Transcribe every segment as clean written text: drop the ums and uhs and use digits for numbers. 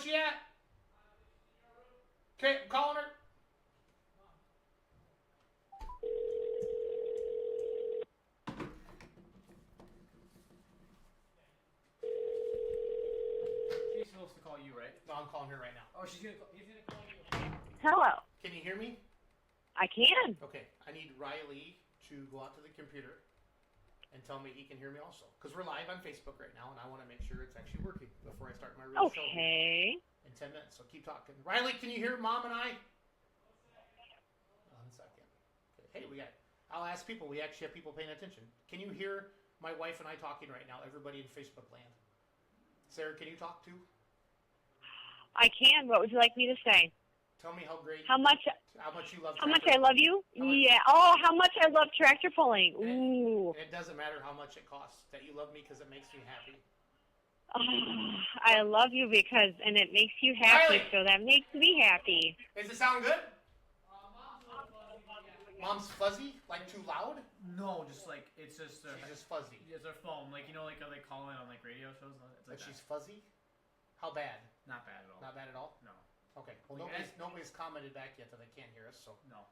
Where's she at? Okay, I'm calling her. She's supposed to call you, right? No, I'm calling her right now. Oh, he's gonna call you. Hello. Can you hear me? I can. Okay, I need Riley to go out to the computer and tell me he can hear me also. Because we're live on Facebook right now, and I want to make sure it's actually working before I start my real show. Okay. In 10 minutes, so keep talking. Riley, can you hear Mom and I? 1 second. Okay. Hey, I'll ask people. We actually have people paying attention. Can you hear my wife and I talking right now? Everybody in Facebook land. Sarah, can you talk too? I can. What would you like me to say? Tell me how great. How much you love. How much I love you? Yeah. Oh, how much I love tractor pulling. Ooh. It doesn't matter how much it costs. That you love me because it makes me happy. Oh, I love you because, and it makes you happy, Riley! so that makes me happy. Does it sound good? Mom's fuzzy? Like too loud? No, just like it's just. She's just fuzzy. It's her phone, like you know, like how they call in on like radio shows. It's Like like she's fuzzy? How bad? not bad at all. Not bad at all? No. Okay. Well, Like, nobody's commented back yet that they can't hear us, so. No.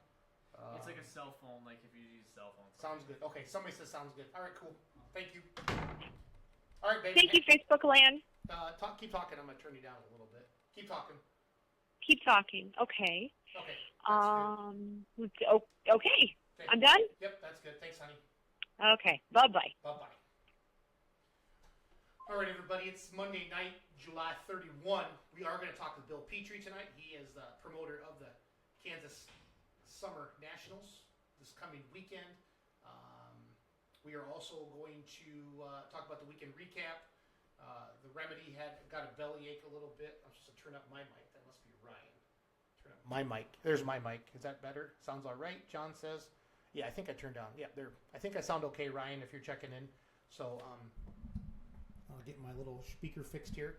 It's like a cell phone, like if you use a cell phone. Sounds good. Okay, somebody says sounds good. All right, cool. Thank you. All right, baby. Thank you, Facebook land. Keep talking. I'm gonna turn you down a little bit. Keep talking. Keep talking. Okay. Okay. Okay. I'm done? Yep, that's good. Thanks, honey. Okay. Bye-bye. Bye-bye. All right, everybody. It's Monday night, July 31. We are going to talk with Bill Petrie tonight. He is the promoter of the Kansas Summer Nationals this coming weekend. We are also going to talk about the weekend recap. The Remedy got a bellyache a little bit. I'm supposed to turn up my mic. That must be Ryan. Turn up my mic. There's my mic. Is that better? Sounds all right, John says. Yeah, I think I turned down. Yeah, there. I think I sound okay, Ryan, if you're checking in. So, I'll get my little speaker fixed here.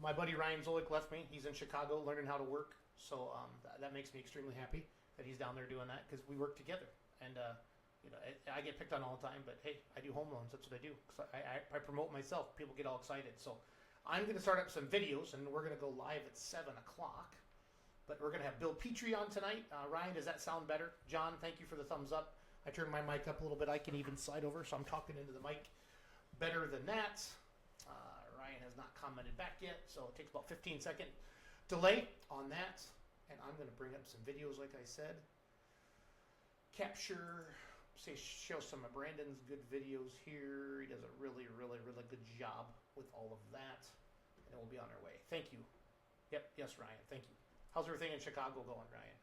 My buddy Ryan Zolik left me. He's in Chicago learning how to work. So, that makes me extremely happy that he's down there doing that because we work together. And, I get picked on all the time, but hey, I do home loans. That's what I do. So I promote myself. People get all excited. So, I'm going to start up some videos, and we're going to go live at 7 o'clock. But we're going to have Bill Petrie on tonight. Ryan, does that sound better? John, thank you for the thumbs up. I turned my mic up a little bit. I can even slide over, so I'm talking into the mic better than that. Ryan has not commented back yet, so it takes about 15-second delay on that. And I'm going to bring up some videos, like I said. Show some of Brandon's good videos here. He does a really, really, really good job with all of that. And we'll be on our way. Thank you. Yep, yes, Ryan, thank you. How's everything in Chicago going, Ryan?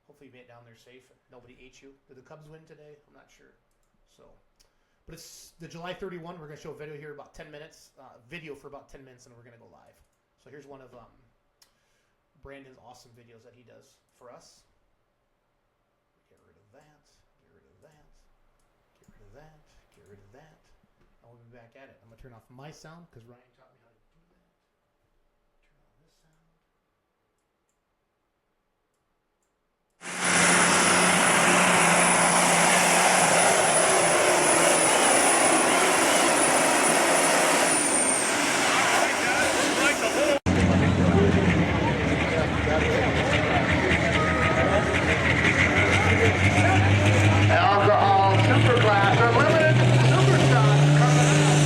Hopefully you made it down there safe and nobody ate you. Did the Cubs win today? I'm not sure. So, but it's the July 31. We're going to show a video here about 10 minutes. Video for about 10 minutes, and we're going to go live. So here's one of Brandon's awesome videos that he does for us. Get rid of that. Get rid of that. Get rid of that. Get rid of that. And we'll be back at it. I'm going to turn off my sound because Ryan taught me how to do that. Turn on this sound. Alcohol, super glass, or limited super stock coming up.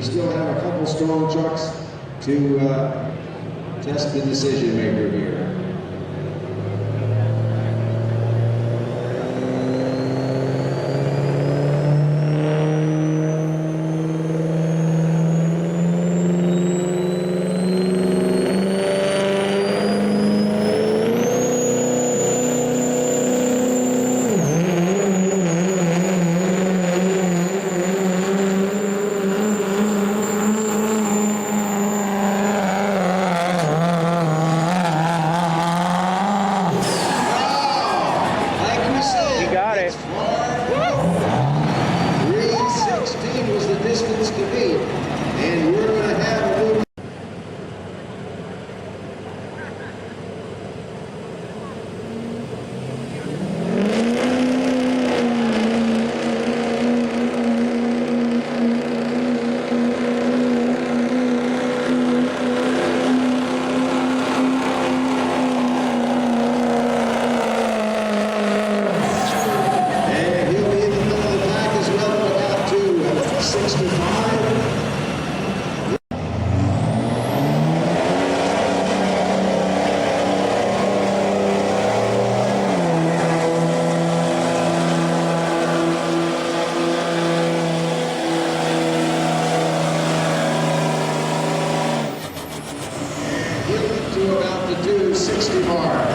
still have a couple strong trucks to test the decision maker here. You got it. 3:16 was the distance to beat, and we're going to have a little. And he'll be in the middle of the pack as well, about to 65. He'll get to about the 260 mark.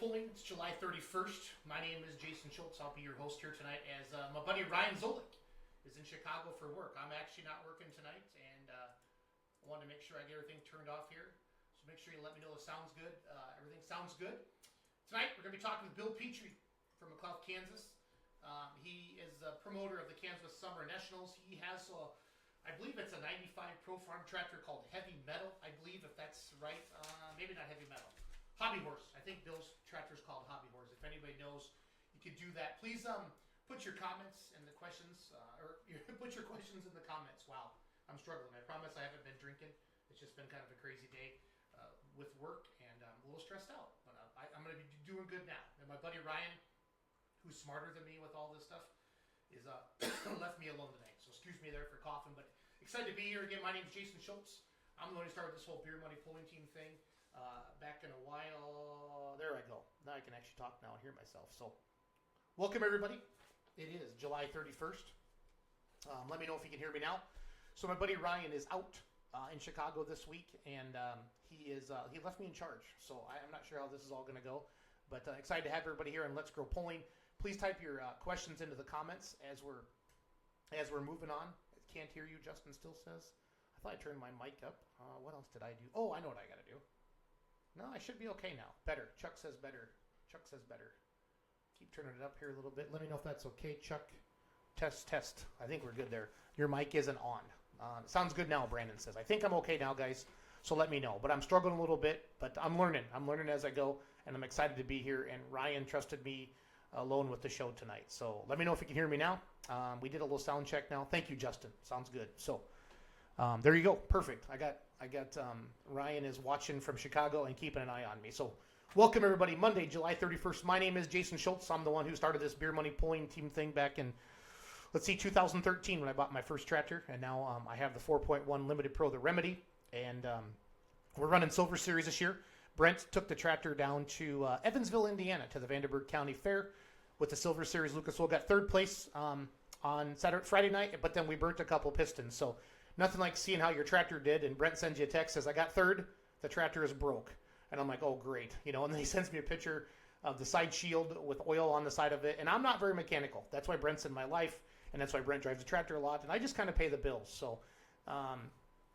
Pulling. It's July 31st. My name is Jason Schultz. I'll be your host here tonight as my buddy Ryan Zolik is in Chicago for work. I'm actually not working tonight, and I wanted to make sure I get everything turned off here. So make sure you let me know it sounds good. Everything sounds good. Tonight we're going to be talking to Bill Petrie from McLouth, Kansas. He is the promoter of the Kansas Summer Nationals. He has I believe it's a 95 Pro Farm tractor called Heavy Metal, I believe, if that's right. Maybe not Heavy Metal. Hobby Horse. I think Bill's tractor is called Hobby Horse. If anybody knows, you could do that. Please put your comments and the questions, put your questions in the comments. Wow, I'm struggling. I promise I haven't been drinking. It's just been kind of a crazy day with work, and I'm a little stressed out. But I'm going to be doing good now. And my buddy Ryan, who's smarter than me with all this stuff, is left me alone tonight. So excuse me there for coughing, but excited to be here again. My name is Jason Schultz. I'm the one who started this whole beer money pulling team thing. Back in a while. There I go. Now I can actually talk now and hear myself. So, welcome everybody. It is July 31st. Let me know if you can hear me now. So my buddy Ryan is out in Chicago this week, and he left me in charge. So I'm not sure how this is all going to go, but excited to have everybody here. And Let's Grow Pulling. Please type your questions into the comments as we're moving on. I can't hear you. Justin still says. I thought I turned my mic up. What else did I do? Oh, I know what I got to do. No, I should be okay now. Better. Chuck says better. Chuck says better. Keep turning it up here a little bit. Let me know if that's okay, Chuck. Test, test. I think we're good there. Your mic isn't on. Sounds good now, Brandon says. I think I'm okay now, guys. So let me know. But I'm struggling a little bit, but I'm learning. I'm learning as I go, and I'm excited to be here. And Ryan trusted me alone with the show tonight. So let me know if you can hear me now. We did a little sound check now. Thank you, Justin. Sounds good. So there you go. Perfect. I got Ryan is watching from Chicago and keeping an eye on me. So welcome everybody. Monday, July 31st. My name is Jason Schultz. I'm the one who started this beer money pulling team thing back in, 2013 when I bought my first tractor. And now I have the 4.1 Limited Pro, the Remedy. And we're running Silver Series this year. Brent took the tractor down to Evansville, Indiana, to the Vanderburgh County Fair with the Silver Series. Lucas Oil got third place on Friday night, but then we burnt a couple pistons. So nothing like seeing how your tractor did, and Brent sends you a text, says, I got third, the tractor is broke. And I'm like, oh, great. And then he sends me a picture of the side shield with oil on the side of it. And I'm not very mechanical. That's why Brent's in my life, and that's why Brent drives the tractor a lot. And I just kind of pay the bills. So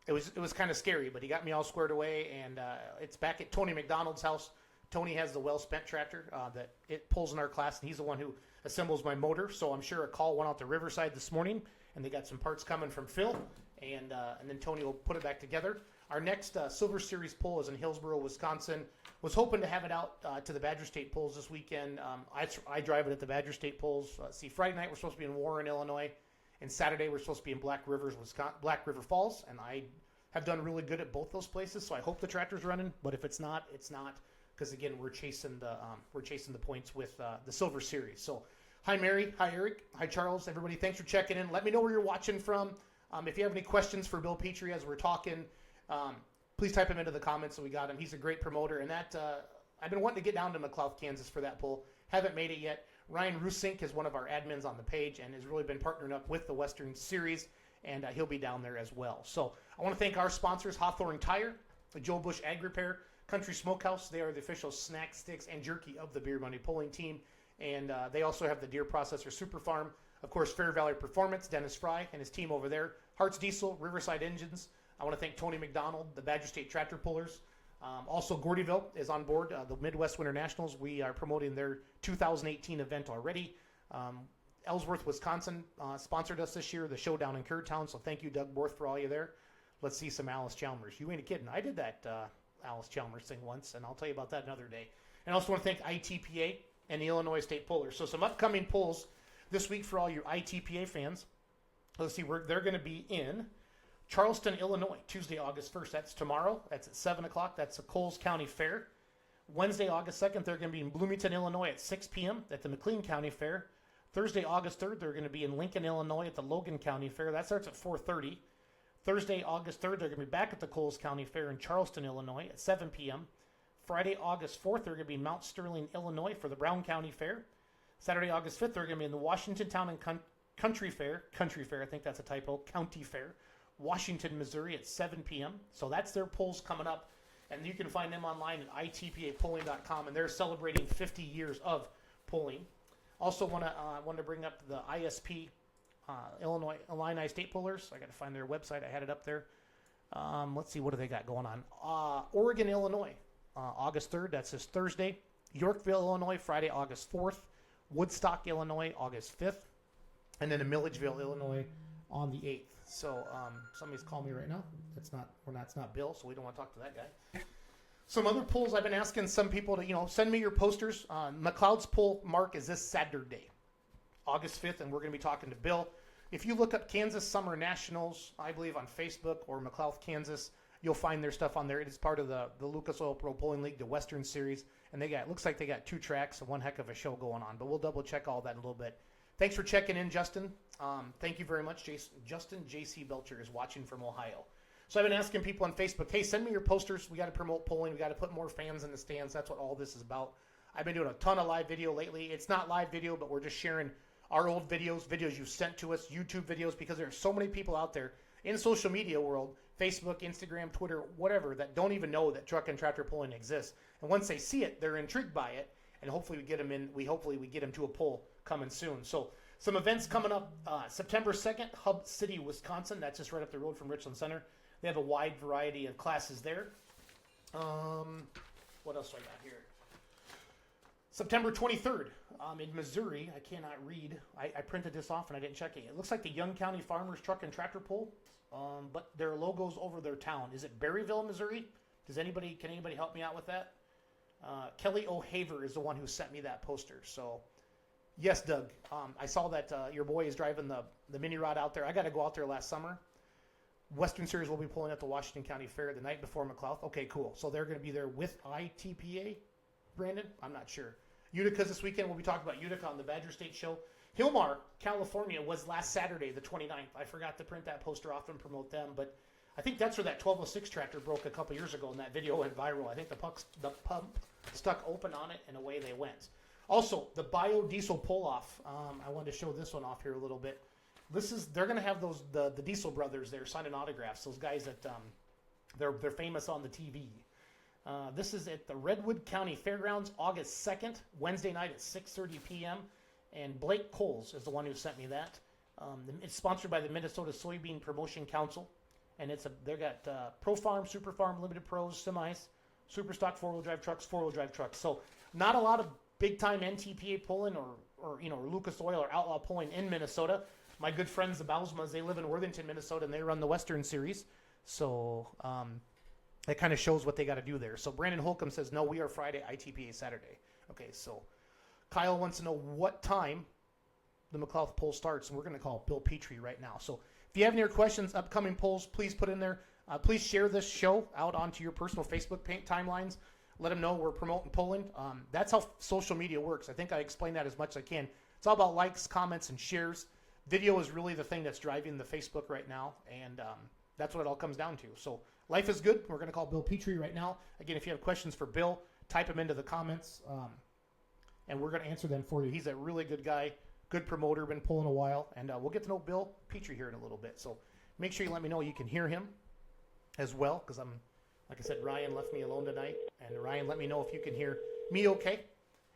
it was kind of scary, but he got me all squared away. And it's back at Tony McDonald's house. Tony has the well-spent tractor that it pulls in our class, and he's the one who assembles my motor. So I'm sure a call went out to Riverside this morning, and they got some parts coming from Phil. And then Tony will put it back together. Our next Silver Series pull is in Hillsboro, Wisconsin. Was hoping to have it out to the Badger State Pulls this weekend. I drive it at the Badger State Pulls. Friday night we're supposed to be in Warren, Illinois, and Saturday we're supposed to be in Black River Falls, and I have done really good at both those places. So I hope the tractor's running, but if it's not, it's not, because again we're chasing the points with the Silver Series. So hi Mary, hi Eric, hi Charles, everybody. Thanks for checking in. Let me know where you're watching from. If you have any questions for Bill Petrie as we're talking. Please type him into the comments so we got him. He's a great promoter. And that I've been wanting to get down to McLouth, Kansas for that pull. Haven't made it yet. Ryan Rusink is one of our admins on the page and has really been partnering up with the Western Series, and he'll be down there as well. So I want to thank our sponsors, Hawthorne Tire, the Joe Bush Ag Repair, Country Smokehouse. They are the official snack, sticks, and jerky of the Beer Money Pulling Team. And they also have the Deer Processor Super Farm. Of course, Fair Valley Performance, Dennis Fry and his team over there. Hart's Diesel, Riverside Engines. I want to thank Tony McDonald, the Badger State Tractor Pullers. Also, Gordyville is on board, the Midwest Winter Nationals. We are promoting their 2018 event already. Ellsworth, Wisconsin sponsored us this year, the showdown in Curtown. So thank you, Doug Borth, for all you there. Let's see some Alice Chalmers. You ain't kidding. I did that Alice Chalmers thing once, and I'll tell you about that another day. And I also want to thank ITPA and the Illinois State Pullers. So some upcoming pulls this week for all your ITPA fans. Let's see, they're going to be in Charleston, Illinois, Tuesday, August 1st. That's tomorrow. That's at 7 o'clock. That's the Coles County Fair. Wednesday, August 2nd, they're going to be in Bloomington, Illinois at 6 p.m. at the McLean County Fair. Thursday, August 3rd, they're going to be in Lincoln, Illinois at the Logan County Fair. That starts at 4:30. Thursday, August 3rd, they're going to be back at the Coles County Fair in Charleston, Illinois at 7 p.m. Friday, August 4th, they're going to be in Mount Sterling, Illinois for the Brown County Fair. Saturday, August 5th, they're going to be in the Washington Town and Country Fair, I think that's a typo, County Fair, Washington, Missouri at 7 p.m. So that's their polls coming up. And you can find them online at itpapolling.com. And they're celebrating 50 years of polling. Also want to bring up the ISP, Illini State Pullers. I got to find their website. I had it up there. Let's see, what do they got going on? Oregon, Illinois, August 3rd. That's this Thursday. Yorkville, Illinois, Friday, August 4th. Woodstock, Illinois, August 5th. And then in Milledgeville, Illinois, on the 8th. So somebody's calling me right now. It's not Bill, so we don't want to talk to that guy. Some other polls I've been asking some people to, send me your posters. McLeod's poll mark is this Saturday, August 5th, and we're going to be talking to Bill. If you look up Kansas Summer Nationals, I believe on Facebook, or McLouth, Kansas, you'll find their stuff on there. It is part of the Lucas Oil Pro Polling League, the Western Series, and looks like they got 2 tracks and one heck of a show going on. But we'll double check all that in a little bit. Thanks for checking in, Justin. Thank you very much, Jason. Justin J.C. Belcher is watching from Ohio. So I've been asking people on Facebook, hey, send me your posters. We got to promote polling. We got to put more fans in the stands. That's what all this is about. I've been doing a ton of live video lately. It's not live video, but we're just sharing our old videos you've sent to us, YouTube videos, because there are so many people out there in the social media world, Facebook, Instagram, Twitter, whatever, that don't even know that truck and tractor pulling exists. And once they see it, they're intrigued by it, and hopefully we get them in. Hopefully we get them to a poll coming soon. So some events coming up. September 2nd, Hub City, Wisconsin. That's just right up the road from Richland Center. They have a wide variety of classes there. What else do I got here? September 23rd, in Missouri. I cannot read. I printed this off and I didn't check it. It looks like the Young County Farmers Truck and Tractor Pull, but their logo's over their town. Is it Berryville, Missouri? Can anybody help me out with that? Kelly O'Haver is the one who sent me that poster. So, yes, Doug. I saw that your boy is driving the mini rod out there. I got to go out there last summer. Western Series will be pulling at the Washington County Fair the night before McLouth. Okay, cool. So they're going to be there with ITPA, Brandon? I'm not sure. Utica's this weekend. We'll be talking about Utica on the Badger State Show. Hilmar, California was last Saturday, the 29th. I forgot to print that poster off and promote them, but I think that's where that 1206 tractor broke a couple years ago, and that video went viral. I think the pump stuck open on it, and away they went. Also, the biodiesel pull-off. I wanted to show this one off here a little bit. They're going to have the Diesel brothers there signing autographs. Those guys that they're famous on the TV. This is at the Redwood County Fairgrounds, August 2nd, Wednesday night at 6:30 p.m. And Blake Coles is the one who sent me that. It's sponsored by the Minnesota Soybean Promotion Council, and they got Pro Farm, Super Farm, Limited Pros, semis, Super Stock 4-wheel drive trucks, 4-wheel drive trucks. So not a lot of big time NTPA pulling or Lucas Oil or Outlaw pulling in Minnesota. My good friends, the Bausmas, they live in Worthington, Minnesota, and they run the Western Series. So That kind of shows what they got to do there. So Brandon Holcomb says, no, we are Friday, ITPA Saturday. Okay, so Kyle wants to know what time the McLouth poll starts, and we're going to call Bill Petrie right now. So if you have any questions, upcoming polls, please put in there. Please share this show out onto your personal Facebook timelines. Let them know we're promoting polling. That's how social media works. I think I explained that as much as I can. It's all about likes, comments, and shares. Video is really the thing that's driving the Facebook right now, and that's what it all comes down to. So life is good. We're going to call Bill Petrie right now. Again, if you have questions for Bill, type them into the comments, and we're going to answer them for you. He's a really good guy, good promoter, been pulling a while, and we'll get to know Bill Petrie here in a little bit. So make sure you let me know you can hear him as well, because like I said, Ryan left me alone tonight, and Ryan, let me know if you can hear me okay,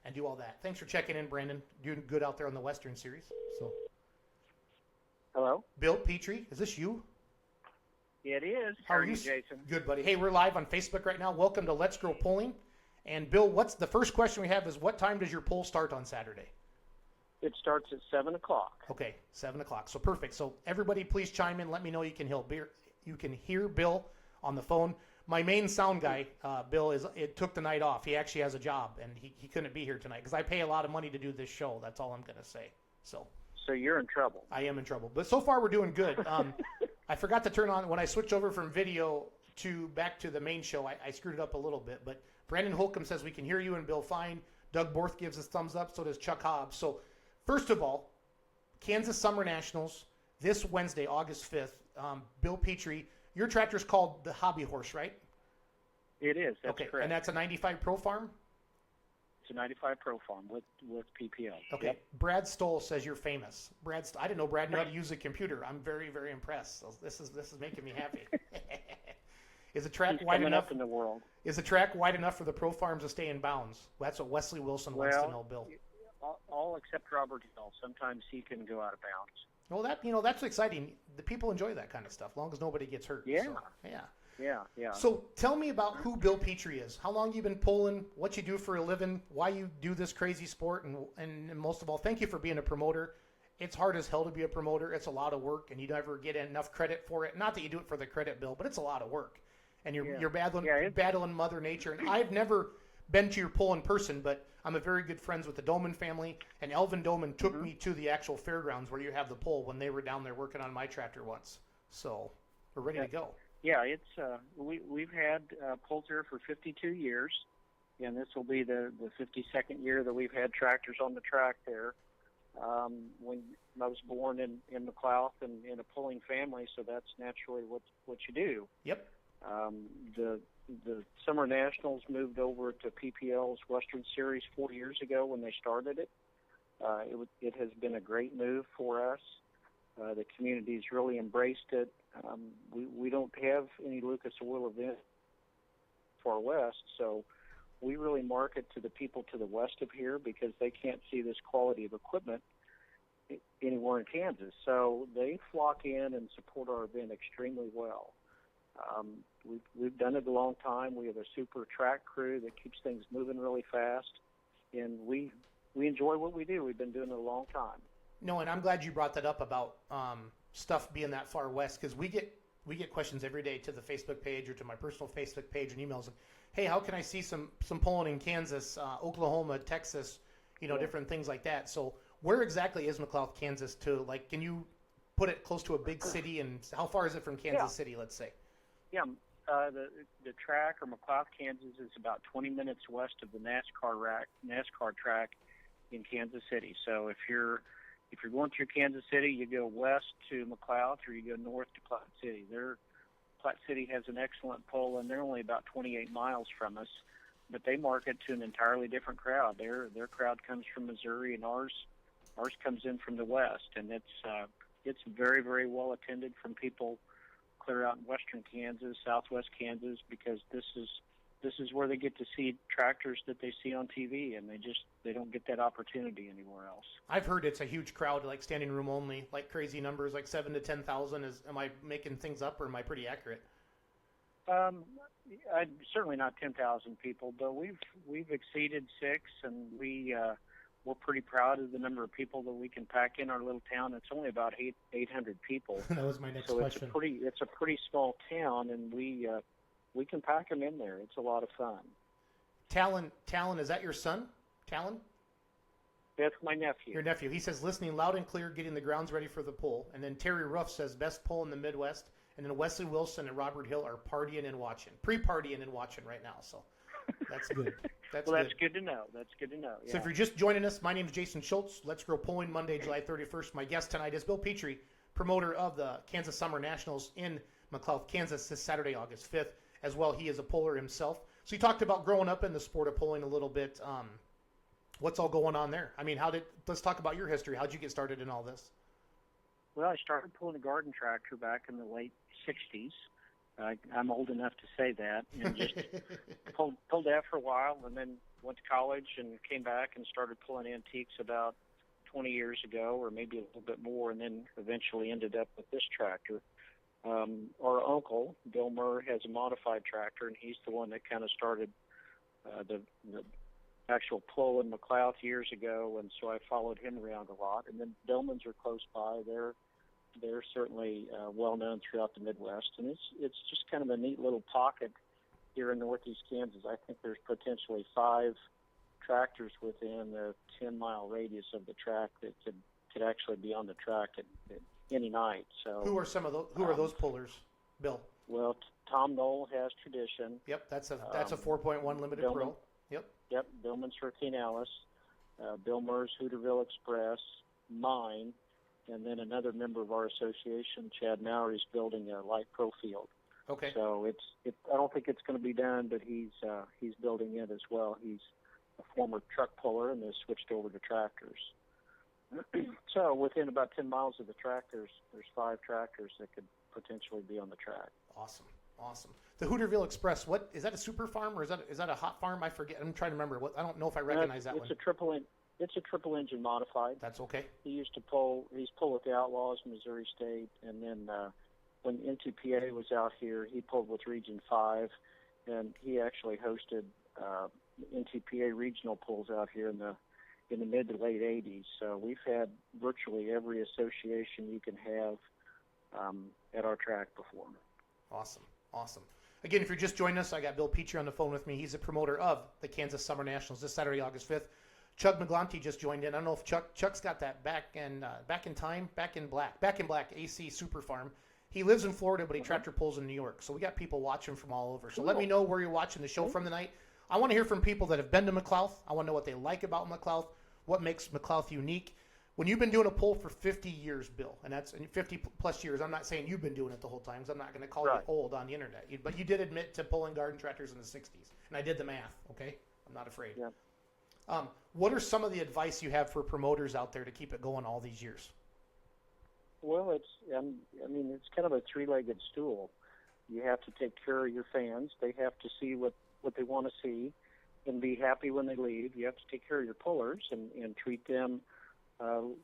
and do all that. Thanks for checking in, Brandon. Doing good out there on the Western Series. So, Hello? Bill Petrie, is this you? It is. How are you, Jason? Good, buddy. Hey, we're live on Facebook right now. Welcome to Let's Grow Polling. And Bill, what's the first question we have is what time does your poll start on Saturday? It starts at 7 o'clock. Okay, 7 o'clock. So perfect. So everybody please chime in. Let me know you can hear Bill on the phone. My main sound guy, Bill, it took the night off. He actually has a job, and he couldn't be here tonight because I pay a lot of money to do this show. That's all I'm going to say. So you're in trouble. I am in trouble. But so far we're doing good. I forgot to turn on, when I switched over from video back to the main show, I screwed it up a little bit. But Brandon Holcomb says we can hear you and Bill fine. Doug Borth gives us thumbs up. So does Chuck Hobbs. So first of all, Kansas Summer Nationals this Wednesday, August 5th. Bill Petrie, your tractor's called the Hobby Horse, right? It is. That's okay, correct. And that's a 95 Pro Farm? It's a 95 Pro Farm with PPL. Okay. Yep. Brad Stoll says you're famous. I didn't know Brad knew how to use a computer. I'm very, very impressed. So this is making me happy. Is the track He's wide coming enough up in the world? Is the track wide enough for the pro farms to stay in bounds? That's what Wesley Wilson wants to know, Bill. All except Robert Hill. Sometimes he can go out of bounds. Well, that's exciting. The people enjoy that kind of stuff, as long as nobody gets hurt. Yeah. So, Yeah. So tell me about who Bill Petrie is. How long you been polling? What you do for a living? Why you do this crazy sport? And most of all, thank you for being a promoter. It's hard as hell to be a promoter. It's a lot of work, and you never get enough credit for it. Not that you do it for the credit, Bill, but it's a lot of work. And you're battling Mother Nature. And I've never been to your poll in person, but I'm a very good friends with the Doman family. And Elvin Doman took me to the actual fairgrounds where you have the poll when they were down there working on my tractor once. So we're ready to go. Yeah, it's we've had polls here for 52 years, and this will be the 52nd year that we've had tractors on the track there. When I was born in McLouth and in a polling family, so that's naturally what you do. Yep. The Summer Nationals moved over to PPL's Western Series 4 years ago when they started it. It has been a great move for us. The community's really embraced it. We don't have any Lucas Oil event far west, so we really market to the people to the west of here because they can't see this quality of equipment anywhere in Kansas. So they flock in and support our event extremely well. We've done it a long time. We have a super track crew that keeps things moving really fast, and we enjoy what we do. We've been doing it a long time. No, and I'm glad you brought that up about stuff being that far west, because we get questions every day to the Facebook page or to my personal Facebook page and emails. Hey, how can I see some polling in Kansas, Oklahoma, Texas, different things like that. So where exactly is McLouth, Kansas? Can you put it close to a big city, and how far is it from Kansas City? Let's say. Yeah, the track or McLouth, Kansas is about 20 minutes west of the NASCAR track in Kansas City. So if you're going through Kansas City, you go west to McLouth, or you go north to Platte City. Platte City has an excellent poll, and they're only about 28 miles from us, but they market to an entirely different crowd. Their crowd comes from Missouri, and ours comes in from the west, and it's very, very well attended from people clear out in western Kansas, southwest Kansas, because this is where they get to see tractors that they see on TV, and they don't get that opportunity anywhere else. I've heard it's a huge crowd, like standing room only, like crazy numbers, like 7,000 to 10,000. Am I making things up, or am I pretty accurate? Certainly not 10,000 people, but we've exceeded 6, and we're pretty proud of the number of people that we can pack in our little town. It's only about 800 people. That was my next question. It's a pretty small town, and we we can pack them in there. It's a lot of fun. Talon, is that your son? Talon? That's my nephew. Your nephew. He says, listening loud and clear, getting the grounds ready for the pull. And then Terry Ruff says, best pull in the Midwest. And then Wesley Wilson and Robert Hill are partying and watching. Pre-partying and watching right now. So that's good. That's good to know. That's good to know. Yeah. So if you're just joining us, my name is Jason Schultz. Let's Grow Pulling, Monday, July 31st. My guest tonight is Bill Petrie, promoter of the Kansas Summer Nationals in McLouth, Kansas, this Saturday, August 5th. As well, he is a puller himself. So he talked about growing up in the sport of pulling a little bit. What's all going on there? I mean, let's talk about your history. How'd you get started in all this? Well, I started pulling a garden tractor back in the late 60s. I'm old enough to say that, and just pulled that for a while, and then went to college and came back and started pulling antiques about 20 years ago, or maybe a little bit more, and then eventually ended up with this tractor. Our uncle, Bill Murr, has a modified tractor, and he's the one that kind of started the actual pull in McLouth years ago, and so I followed him around a lot. And then Billman's are close by. They're certainly well known throughout the Midwest, and it's just kind of a neat little pocket here in northeast Kansas. I think there's potentially 5 tractors within a 10-mile radius of the track that could actually be on the track at any night. So who are some of those? Who are those pullers, Bill? Well, Tom Knoll has Tradition. Yep, that's a 4.1 limited pro. Yep, Billman's Hurricane Alice, Bill Murr's Hooterville Express, mine, and then another member of our association, Chad Mowry's building a light pro field. Okay. So I don't think it's going to be done, but he's building it as well. He's a former truck puller and has switched over to tractors. So within about 10 miles of the track, there's 5 tractors that could potentially be on the track. Awesome. The Hooterville Express. What is that? A super farm or is that a hot farm? I forget. I'm trying to remember. I don't know if I recognize that one. It's a triple engine modified. That's okay. He's pulled with the Outlaws, Missouri State, and then when NTPA was out here, he pulled with Region 5, and he actually hosted NTPA regional pulls out here in the mid to late 80s. So we've had virtually every association you can have at our track before. Awesome. Again, if you're just joining us, I got Bill Petrie on the phone with me. He's a promoter of the Kansas Summer Nationals this Saturday, August 5th. Chuck McGlonty just joined in. I don't know if Chuck's got that back in black AC Super Farm. He lives in Florida, but he tractor pulls in New York. So we got people watching from all over. So let me know where you're watching the show from tonight. I want to hear from people that have been to McLouth. I want to know what they like about McLouth, what makes McLouth unique. When you've been doing a pull for 50 years, Bill, and that's 50 plus years, I'm not saying you've been doing it the whole time, because I'm not going to call you old on the internet. But you did admit to pulling garden tractors in the 60s, and I did the math, okay? I'm not afraid. Yeah. What are some of the advice you have for promoters out there to keep it going all these years? Well, it's kind of a 3-legged stool. You have to take care of your fans. They have to see what they want to see and be happy when they leave. You have to take care of your pullers and treat them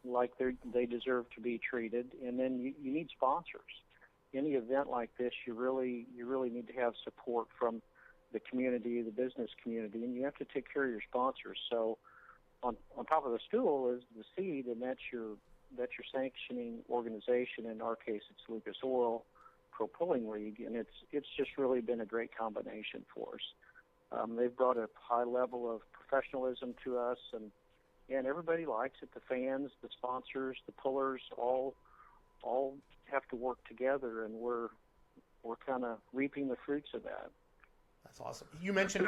like they deserve to be treated. And then you need sponsors. Any event like this, you really need to have support from the community, the business community, and you have to take care of your sponsors. So on top of the stool is the seed, and that's your sanctioning organization. In our case, it's Lucas Oil Pro Pulling League, and it's just really been a great combination for us. They've brought a high level of professionalism to us, and everybody likes it. The fans, the sponsors, the pullers, all have to work together, and we're kind of reaping the fruits of that. That's awesome. You mentioned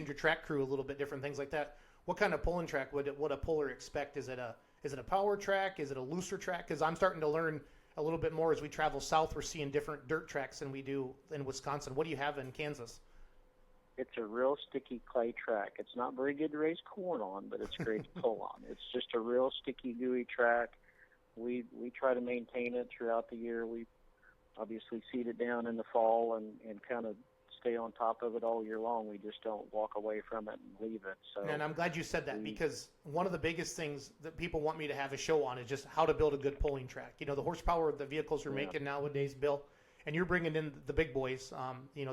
your track crew a little bit, different things like that. What kind of pulling track would a puller expect? Is it a power track? Is it a looser track? Because I'm starting to learn a little bit more as we travel south. We're seeing different dirt tracks than we do in Wisconsin. What do you have in Kansas? It's a real sticky clay track. It's not very good to raise corn on, but it's great to pull on. It's just a real sticky, gooey track. We try to maintain it throughout the year. We obviously seed it down in the fall and kind of stay on top of it all year long. We just don't walk away from it and leave it. So, and I'm glad you said that, because one of the biggest things that people want me to have a show on is just how to build a good pulling track. You know, the horsepower of the vehicles we're making nowadays, Bill, and you're bringing in the big boys,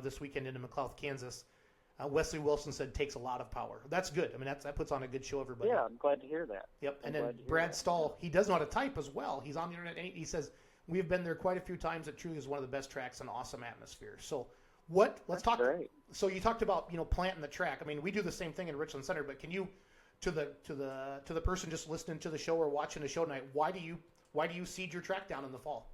this weekend into McLouth, Kansas. Wesley Wilson said takes a lot of power. That's good. I mean, that puts on a good show, everybody. Yeah, I'm glad to hear that. Yep. And then Brad Stahl, he does know how to type as well. He's on the internet, and he says, we've been there quite a few times. It truly is one of the best tracks and awesome atmosphere. So Let's That's talk. great. So you talked about planting the track. I mean, we do the same thing in Richland Center, but can you, to the person just listening to the show or watching the show tonight, why do you seed your track down in the fall?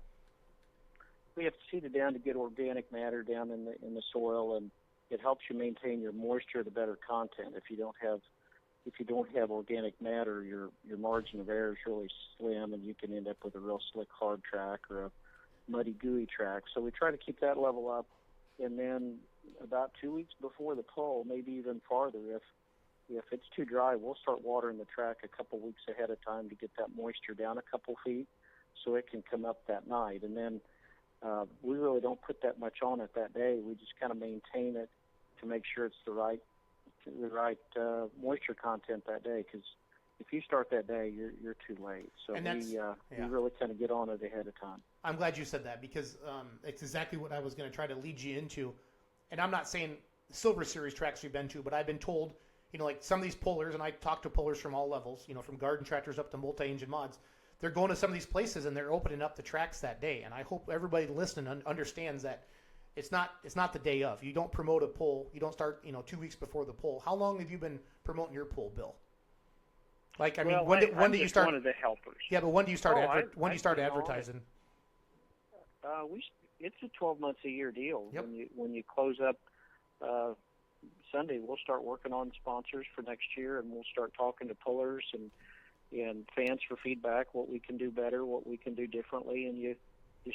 We have to seed it down to get organic matter down in the soil, and it helps you maintain your moisture, the better content. If you don't have organic matter, your margin of error is really slim, and you can end up with a real slick, hard track or a muddy, gooey track. So we try to keep that level up, and then about 2 weeks before the pull, maybe even farther, if it's too dry, we'll start watering the track a couple weeks ahead of time to get that moisture down a couple feet, so it can come up that night. And then we really don't put that much on it that day. We just kind of maintain it to make sure it's the right moisture content that day, because if you start that day, you're too late. So we really kind of get on it ahead of time. I'm glad you said that, because it's exactly what I was going to try to lead you into. And I'm not saying Silver Series tracks we've been to, but I've been told, like some of these pullers, and I talk to pullers from all levels, from garden tractors up to multi-engine mods, they're going to some of these places and they're opening up the tracks that day. And I hope everybody listening understands that it's not the day of. You don't promote a pull. You don't start 2 weeks before the pull. How long have you been promoting your pull, Bill? Like, I mean, when do you start? One of the helpers. Yeah, but when do you start? When do you start advertising? It's a 12 months a year deal. Yep. When you close up Sunday, we'll start working on sponsors for next year, and we'll start talking to pullers and fans for feedback, what we can do better, what we can do differently, and you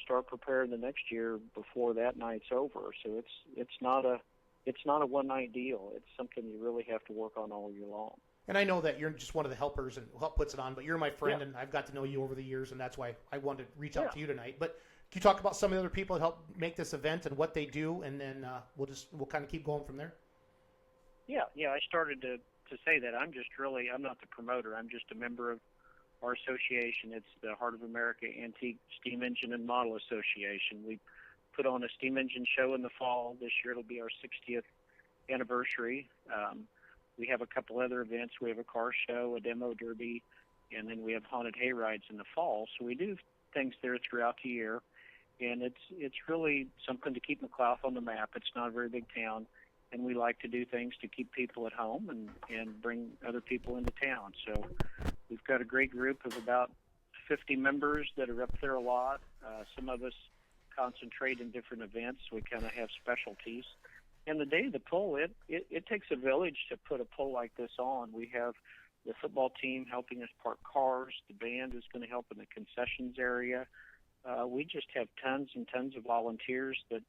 start preparing the next year before that night's over. So it's not a one night deal. It's something you really have to work on all year long. And I know that you're just one of the helpers and help puts it on, but you're my friend, Yeah. and I've got to know you over the years, and that's why I wanted to reach out to you tonight. But can you talk about some of the other people that help make this event and what they do, and then we'll kind of keep going from there? Yeah. I started to say that I'm not the promoter. I'm just a member of our association. It's the Heart of America Antique Steam Engine and Model Association. We put on a steam engine show in the fall. This year it'll be our 60th anniversary. We have a couple other events. We have a car show, a demo derby, and then we have haunted hay rides in the fall. So we do things there throughout the year, and it's really something to keep McLouth on the map. It's not a very big town, and we like to do things to keep people at home and bring other people into town. So we've got a great group of about 50 members that are up there a lot. Some of us concentrate in different events. We kind of have specialties. And the day of the pull, it takes a village to put a pull like this on. We have the football team helping us park cars. The band is going to help in the concessions area. We just have tons and tons of volunteers that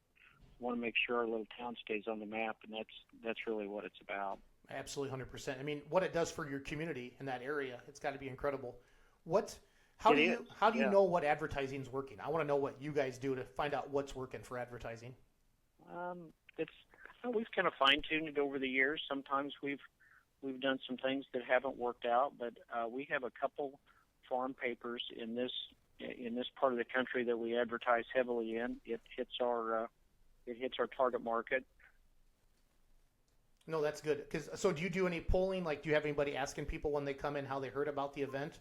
want to make sure our little town stays on the map, and that's really what it's about. Absolutely, 100%. I mean, what it does for your community in that area, it's got to be incredible. How do you know what advertising is working? I want to know what you guys do to find out what's working for advertising. We've kind of fine-tuned it over the years. Sometimes we've done some things that haven't worked out, but we have a couple farm papers in this part of the country that we advertise heavily in. It hits our target market. No, that's good. So do you do any polling? Like, do you have anybody asking people when they come in how they heard about the event?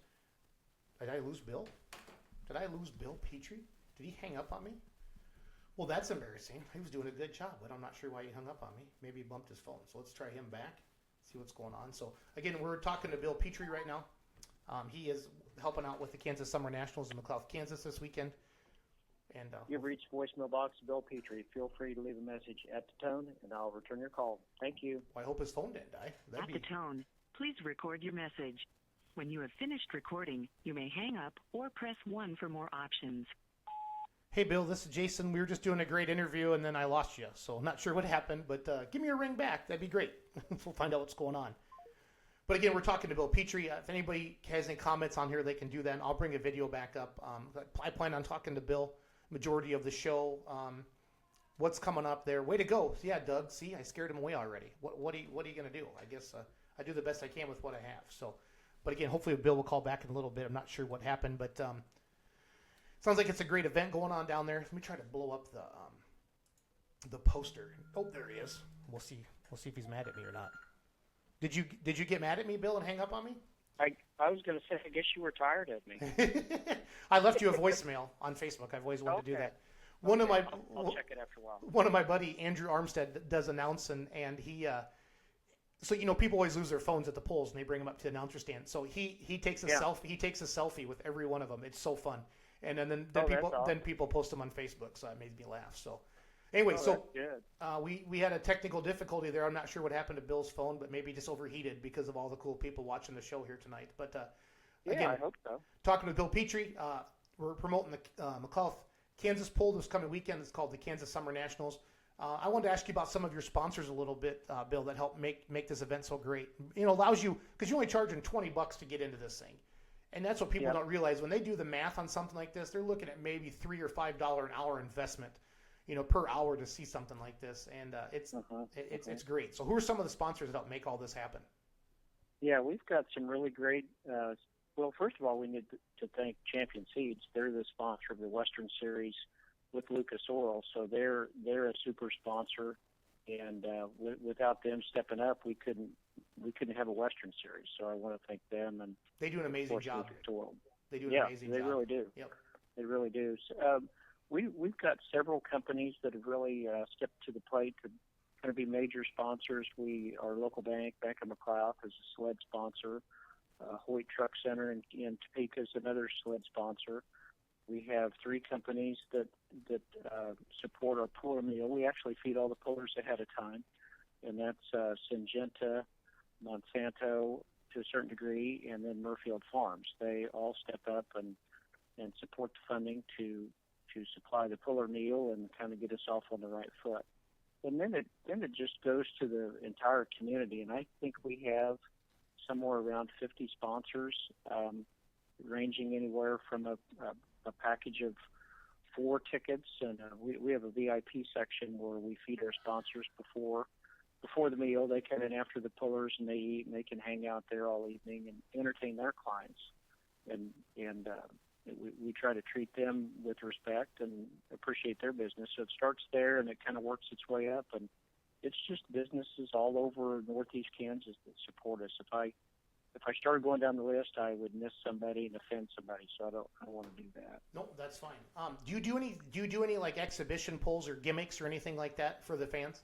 Did I lose Bill? Did I lose Bill Petrie? Did he hang up on me? Well, that's embarrassing. He was doing a good job, but I'm not sure why he hung up on me. Maybe he bumped his phone. So let's try him back, see what's going on. So, again, we're talking to Bill Petrie right now. He is helping out with the Kansas Summer Nationals in McLouth, Kansas this weekend. And You've reached voicemail box Bill Petrie. Feel free to leave a message at the tone, and I'll return your call. Thank you. Well, I hope his phone didn't die. At the tone, please record your message. When you have finished recording, you may hang up or press 1 for more options. Hey, Bill, this is Jason. We were just doing a great interview, and then I lost you. So I'm not sure what happened, but give me a ring back. That'd be great. We'll find out what's going on. But again, we're talking to Bill Petrie. If anybody has any comments on here, they can do that. And I'll bring a video back up. I plan on talking to Bill majority of the show. What's coming up there? Way to go. Yeah, Doug. See, I scared him away already. What are you going to do? I guess I do the best I can with what I have. So, but again, hopefully Bill will call back in a little bit. I'm not sure what happened, but sounds like it's a great event going on down there. Let me try to blow up the poster. Oh, there he is. We'll see if he's mad at me or not. Did you get mad at me, Bill, and hang up on me? I was going to say, I guess you were tired of me. I left you a voicemail on Facebook. I've always wanted to do that. One of Okay, my I'll check it after a while. one of my buddy Andrew Armstead does announce, and he so people always lose their phones at the polls and they bring them up to the announcer stand. So he takes a selfie with every one of them. It's so fun. And then people post them on Facebook, so it made me laugh. So anyway, That's good. we had a technical difficulty there. I'm not sure what happened to Bill's phone, but maybe just overheated because of all the cool people watching the show here tonight. But again, I hope so. talking with Bill Petrie, we're promoting the McLouth Kansas poll this coming weekend. It's called the Kansas Summer Nationals. I wanted to ask you about some of your sponsors a little bit, Bill, that help make this event so great. Allows you, because you're only charging $20 to get into this thing. And that's what people don't realize. When they do the math on something like this, they're looking at maybe $3 or $5 an hour investment, per hour to see something like this. And it's great. So who are some of the sponsors that help make all this happen? Yeah, we've got some really great. Well, first of all, we need to thank Champion Seeds. They're the sponsor of the Western Series with Lucas Oil, so they're a super sponsor. And without them stepping up, we couldn't have a Western Series. So I want to thank them, and they do an amazing job. They do an amazing job. They really do. Yep. They really do. So, we've got several companies that have really stepped to the plate to kind of be major sponsors. Our local bank, Bank of McLouth, is a sled sponsor. Hoyt Truck Center in Topeka is another sled sponsor. We have 3 companies that support our puller meal. We actually feed all the pullers ahead of time, and that's Syngenta, Monsanto to a certain degree, and then Murfield Farms. They all step up and support the funding to supply the puller meal and kind of get us off on the right foot. And then it just goes to the entire community, and I think we have somewhere around 50 sponsors, ranging anywhere from a package of 4 tickets, and we have a VIP section where we feed our sponsors before the meal. They come in after the pullers and they eat, and they can hang out there all evening and entertain their clients. And we try to treat them with respect and appreciate their business. So it starts there, and it kind of works its way up, and it's just businesses all over Northeast Kansas that support us. If I started going down the list, I would miss somebody and offend somebody. So I don't want to do that. No, that's fine. Do you do any like exhibition polls or gimmicks or anything like that for the fans?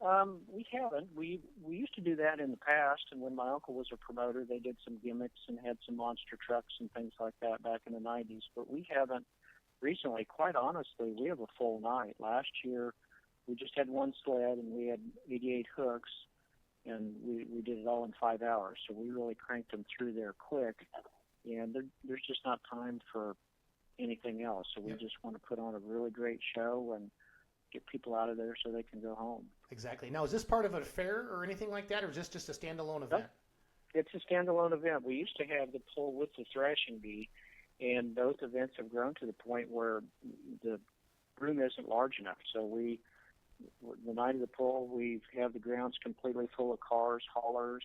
We haven't. We used to do that in the past, and when my uncle was a promoter, they did some gimmicks and had some monster trucks and things like that back in the 90s. But we haven't recently. Quite honestly, we have a full night. Last year, we just had 1 sled, and we had 88 hooks, and we did it all in 5 hours. So we really cranked them through there quick, and there's just not time for anything else. So we just want to put on a really great show and get people out of there so they can go home. Exactly. Now, is this part of a fair or anything like that, or is this just a standalone event? It's a standalone event. We used to have the pull with the thrashing bee, and both events have grown to the point where the room isn't large enough. So the night of the pull, we have the grounds completely full of cars, haulers,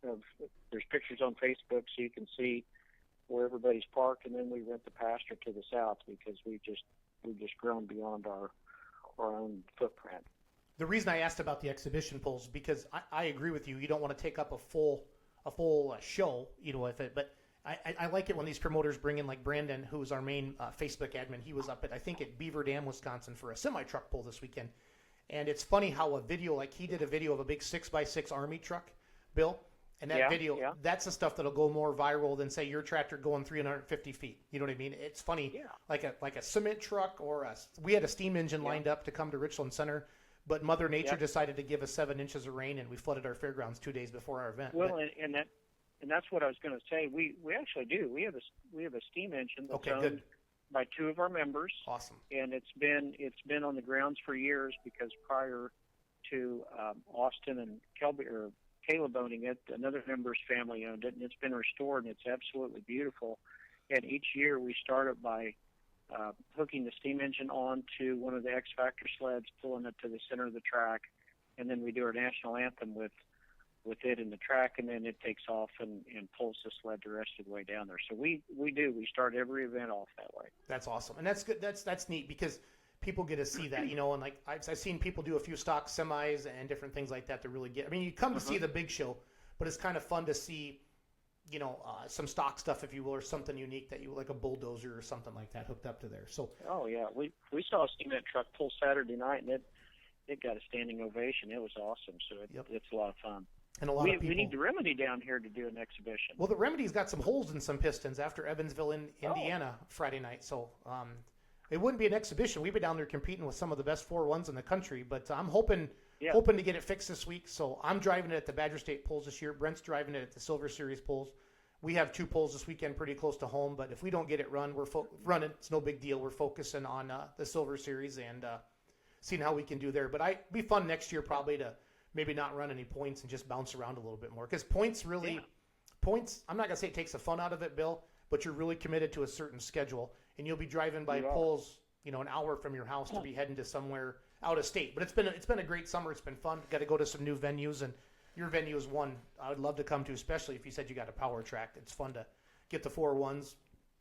there's pictures on Facebook so you can see where everybody's parked, and then we rent the pasture to the south because we've just grown beyond our own footprint. The reason I asked about the exhibition polls, because I agree with you. You don't want to take up a full show, with it. But I like it when these promoters bring in, like Brandon, who's our main Facebook admin. He was up at Beaver Dam, Wisconsin, for a semi-truck pull this weekend. And it's funny how he did a video of a big 6x6 Army truck, Bill. And that video, that's the stuff that'll go more viral than, say, your tractor going 350 feet. You know what I mean? It's funny, like a cement truck we had a steam engine lined up to come to Richland Center, but Mother Nature decided to give us 7 inches of rain, and we flooded our fairgrounds 2 days before our event. Well, and that's what I was going to say. We actually do. We have a steam engine that's owned by 2 of our members. Awesome. And it's been on the grounds for years because prior to Austin and Caleb owning it, another member's family owned it, and it's been restored, and it's absolutely beautiful. And each year we start it by hooking the steam engine onto one of the X Factor sleds, pulling it to the center of the track, and then we do our national anthem with it in the track, and then it takes off and pulls the sled the rest of the way down there. So we start every event off that way. That's awesome, and that's good. That's neat because people get to see that, and like I've seen people do a few stock semis and different things like that to really get. I mean, you come to see the big show, but it's kind of fun to see some stock stuff, if you will, or something unique that you like a bulldozer or something like that hooked up to there. So. Oh yeah, we saw a cement truck pull Saturday night, and it got a standing ovation. It was awesome. So it's a lot of fun. And a lot of people. We need the Remedy down here to do an exhibition. Well, the Remedy's got some holes in some pistons after Evansville in Indiana Friday night. So it wouldn't be an exhibition. We'd be down there competing with some of the best 4-1s in the country. But I'm hoping to get it fixed this week. So I'm driving it at the Badger State Pulls this year. Brent's driving it at the Silver Series Pulls. We have 2 pulls this weekend pretty close to home. But if we don't get it run, we're running. It's no big deal. We're focusing on the Silver Series and seeing how we can do there. But it'd be fun next year probably to maybe not run any points and just bounce around a little bit more. Because points, I'm not going to say it takes the fun out of it, Bill, but you're really committed to a certain schedule. And you'll be driving by polls, an hour from your house to be heading to somewhere out of state. But it's been a great summer. It's been fun. Got to go to some new venues. And your venue is one I would love to come to, especially if you said you got a power track. It's fun to get the 4-1s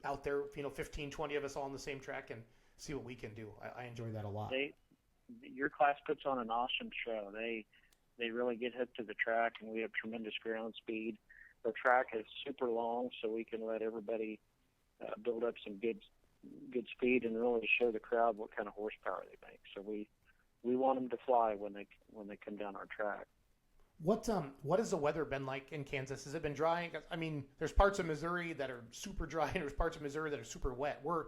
out there, 15, 20 of us all on the same track and see what we can do. I enjoy that a lot. Your class puts on an awesome show. They really get hooked to the track, and we have tremendous ground speed. The track is super long, so we can let everybody build up some good speed and really show the crowd what kind of horsepower they make. So we want them to fly when they come down our track. What has the weather been like in Kansas? Has it been dry? I mean, there's parts of Missouri that are super dry, and there's parts of Missouri that are super wet. Where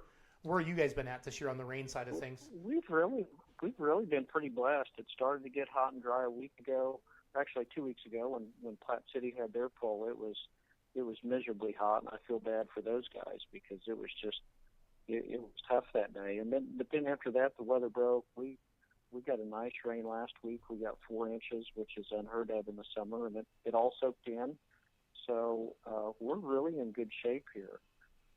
have you guys been at this year on the rain side of things? We've really been pretty blessed. It started to get hot and dry a week ago, actually 2 weeks ago, when Platte City had their pull. It was miserably hot, and I feel bad for those guys because it was tough that day. But then after that, the weather broke. We got a nice rain last week. We got 4 inches, which is unheard of in the summer, and it all soaked in. So we're really in good shape here.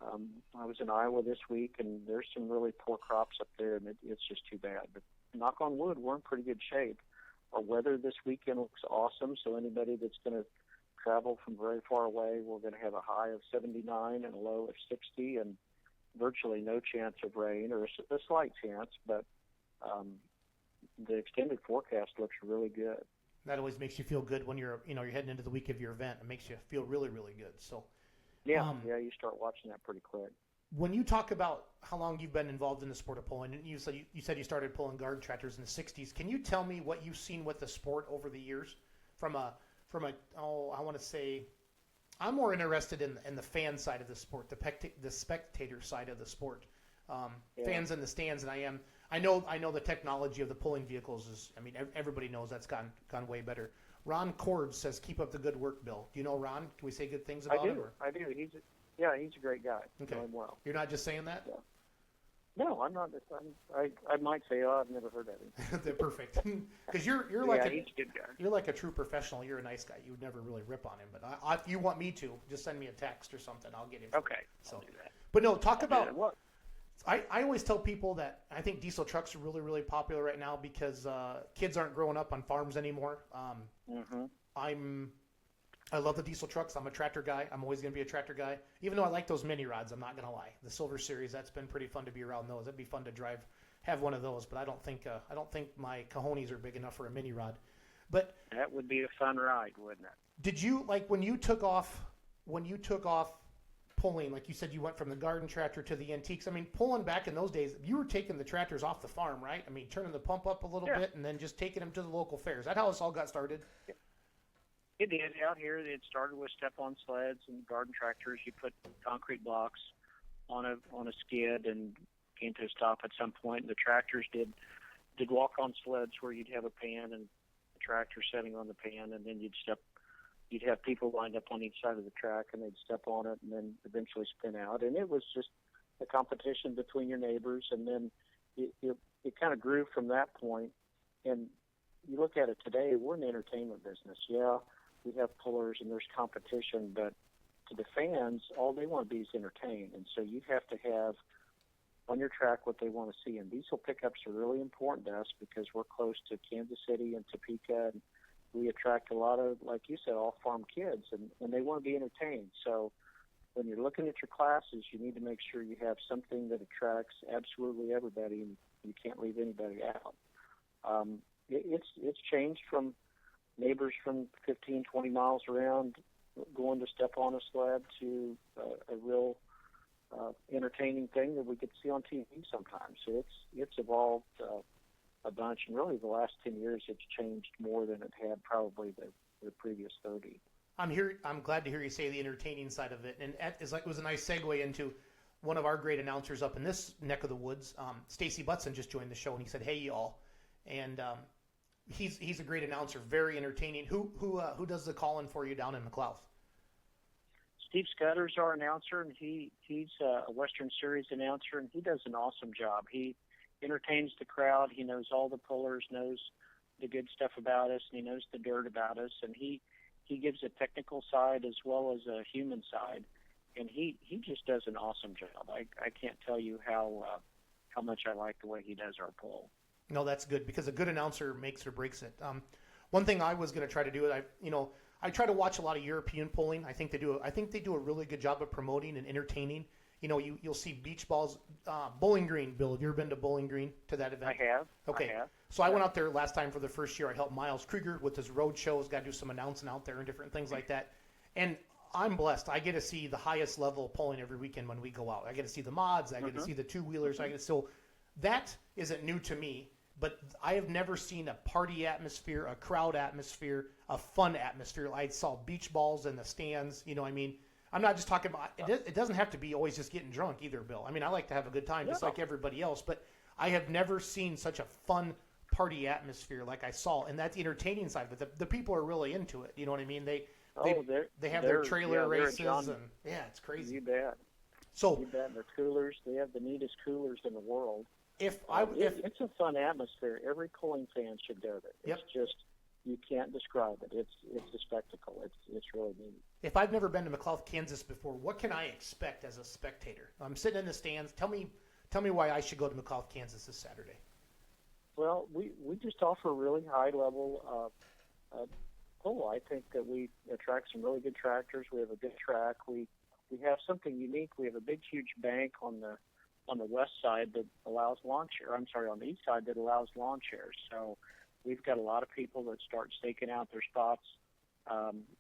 I was in Iowa this week, and there's some really poor crops up there, and it's just too bad. But knock on wood, we're in pretty good shape. Our weather this weekend looks awesome, so anybody that's going to travel from very far away, we're going to have a high of 79 and a low of 60, and virtually no chance of rain, or a slight chance, but the extended forecast looks really good. That always makes you feel good when you're heading into the week of your event. It makes you feel really, really good. So. Yeah, you start watching that pretty quick. When you talk about how long you've been involved in the sport of pulling, and you said you started pulling guard tractors in the 60s, can you tell me what you've seen with the sport over the years? I want to say, I'm more interested in the fan side of the sport, the spectator side of the sport, fans in the stands, and I know the technology of the pulling vehicles is, everybody knows that's gone way better. Ron Cord says, "Keep up the good work, Bill." Do you know Ron? Can we say good things about him? I do. He's a great guy. Okay. I know him well. You're not just saying that? Yeah. No, I'm not. I might say, I've never heard of him. They're perfect. Because you're like he's a good guy. You're like a true professional. You're a nice guy. You would never really rip on him. But if you want me to, just send me a text or something. I'll get him. Okay. So, I'll do that. But no, talk about what. I always tell people that I think diesel trucks are really, really popular right now because kids aren't growing up on farms anymore. I love the diesel trucks. I'm a tractor guy. I'm always going to be a tractor guy. Even though I like those mini rods, I'm not going to lie. The Silver Series, that's been pretty fun to be around those. It'd be fun to have one of those, but I don't think my cojones are big enough for a mini rod. But that would be a fun ride, wouldn't it? Did you when you took off pulling, like you said, you went from the garden tractor to the antiques. Pulling back in those days, you were taking the tractors off the farm, right? Turning the pump up a little bit and then just taking them to the local fairs. Is that how this all got started? It did. Out here, it started with step-on sleds and garden tractors. You put concrete blocks on a skid and came to a stop at some point. And the tractors did walk-on sleds where you'd have a pan and the tractor setting on the pan, and then you'd have people lined up on each side of the track, and they'd step on it and then eventually spin out. And it was just a competition between your neighbors, and then it kind of grew from that point. And you look at it today, we're in the entertainment business. Yeah, we have pullers and there's competition, but to the fans, all they want to be is entertained. And so you have to have on your track what they want to see. And diesel pickups are really important to us because we're close to Kansas City and Topeka, and we attract a lot of, like you said, all-farm kids, and they want to be entertained. So when you're looking at your classes, you need to make sure you have something that attracts absolutely everybody, and you can't leave anybody out. It's changed from neighbors from 15, 20 miles around going to step on a sled to a real entertaining thing that we could see on TV sometimes. So it's evolved a bunch, and really the last 10 years it's changed more than it had probably the previous 30. I'm glad to hear you say the entertaining side of it, and it was a nice segue into one of our great announcers up in this neck of the woods. Stacy Butson just joined the show, and he said, "Hey, y'all," and he's a great announcer, very entertaining. Who does the calling for you down in McLouth? Steve Scudder's our announcer, and he's a Western Series announcer, and he does an awesome job. He entertains the crowd. He knows all the pullers, knows the good stuff about us, and he knows the dirt about us, and he gives a technical side as well as a human side, and he just does an awesome job. I can't tell you how much I like the way he does our poll. No, that's good, because a good announcer makes or breaks it. One thing I was going to try to do, I try to watch a lot of European polling. I think they do a really good job of promoting and entertaining. You'll see beach balls, Bowling Green. Bill, have you ever been to Bowling Green, to that event? I have. Okay. I have. So I went out there last time for the first year. I helped Miles Krieger with his road shows, got to do some announcing out there and different things like that. And I'm blessed. I get to see the highest level of polling every weekend when we go out. I get to see the mods. I get to see the two-wheelers. So that isn't new to me, but I have never seen a party atmosphere, a crowd atmosphere, a fun atmosphere. I saw beach balls in the stands. I'm not just talking about it doesn't have to be always just getting drunk either, Bill. I like to have a good time just like everybody else, but I have never seen such a fun party atmosphere like I saw, and that's the entertaining side. But the people are really into it. You know what I mean? They have their trailer races, and it's crazy. You bet. So you bet. Their coolers, they have the neatest coolers in the world. It's a fun atmosphere. Every pulling fan should go there. It's just, you can't describe it. It's a spectacle. It's really neat. If I've never been to McLouth, Kansas before, what can I expect as a spectator? I'm sitting in the stands. Tell me why I should go to McLouth, Kansas this Saturday. Well, we just offer a really high level pull. I think that we attract some really good tractors. We have a good track. We have something unique. We have a big, huge bank on the west side that allows lawn chair. I'm sorry, on the east side that allows lawn chairs. So we've got a lot of people that start staking out their spots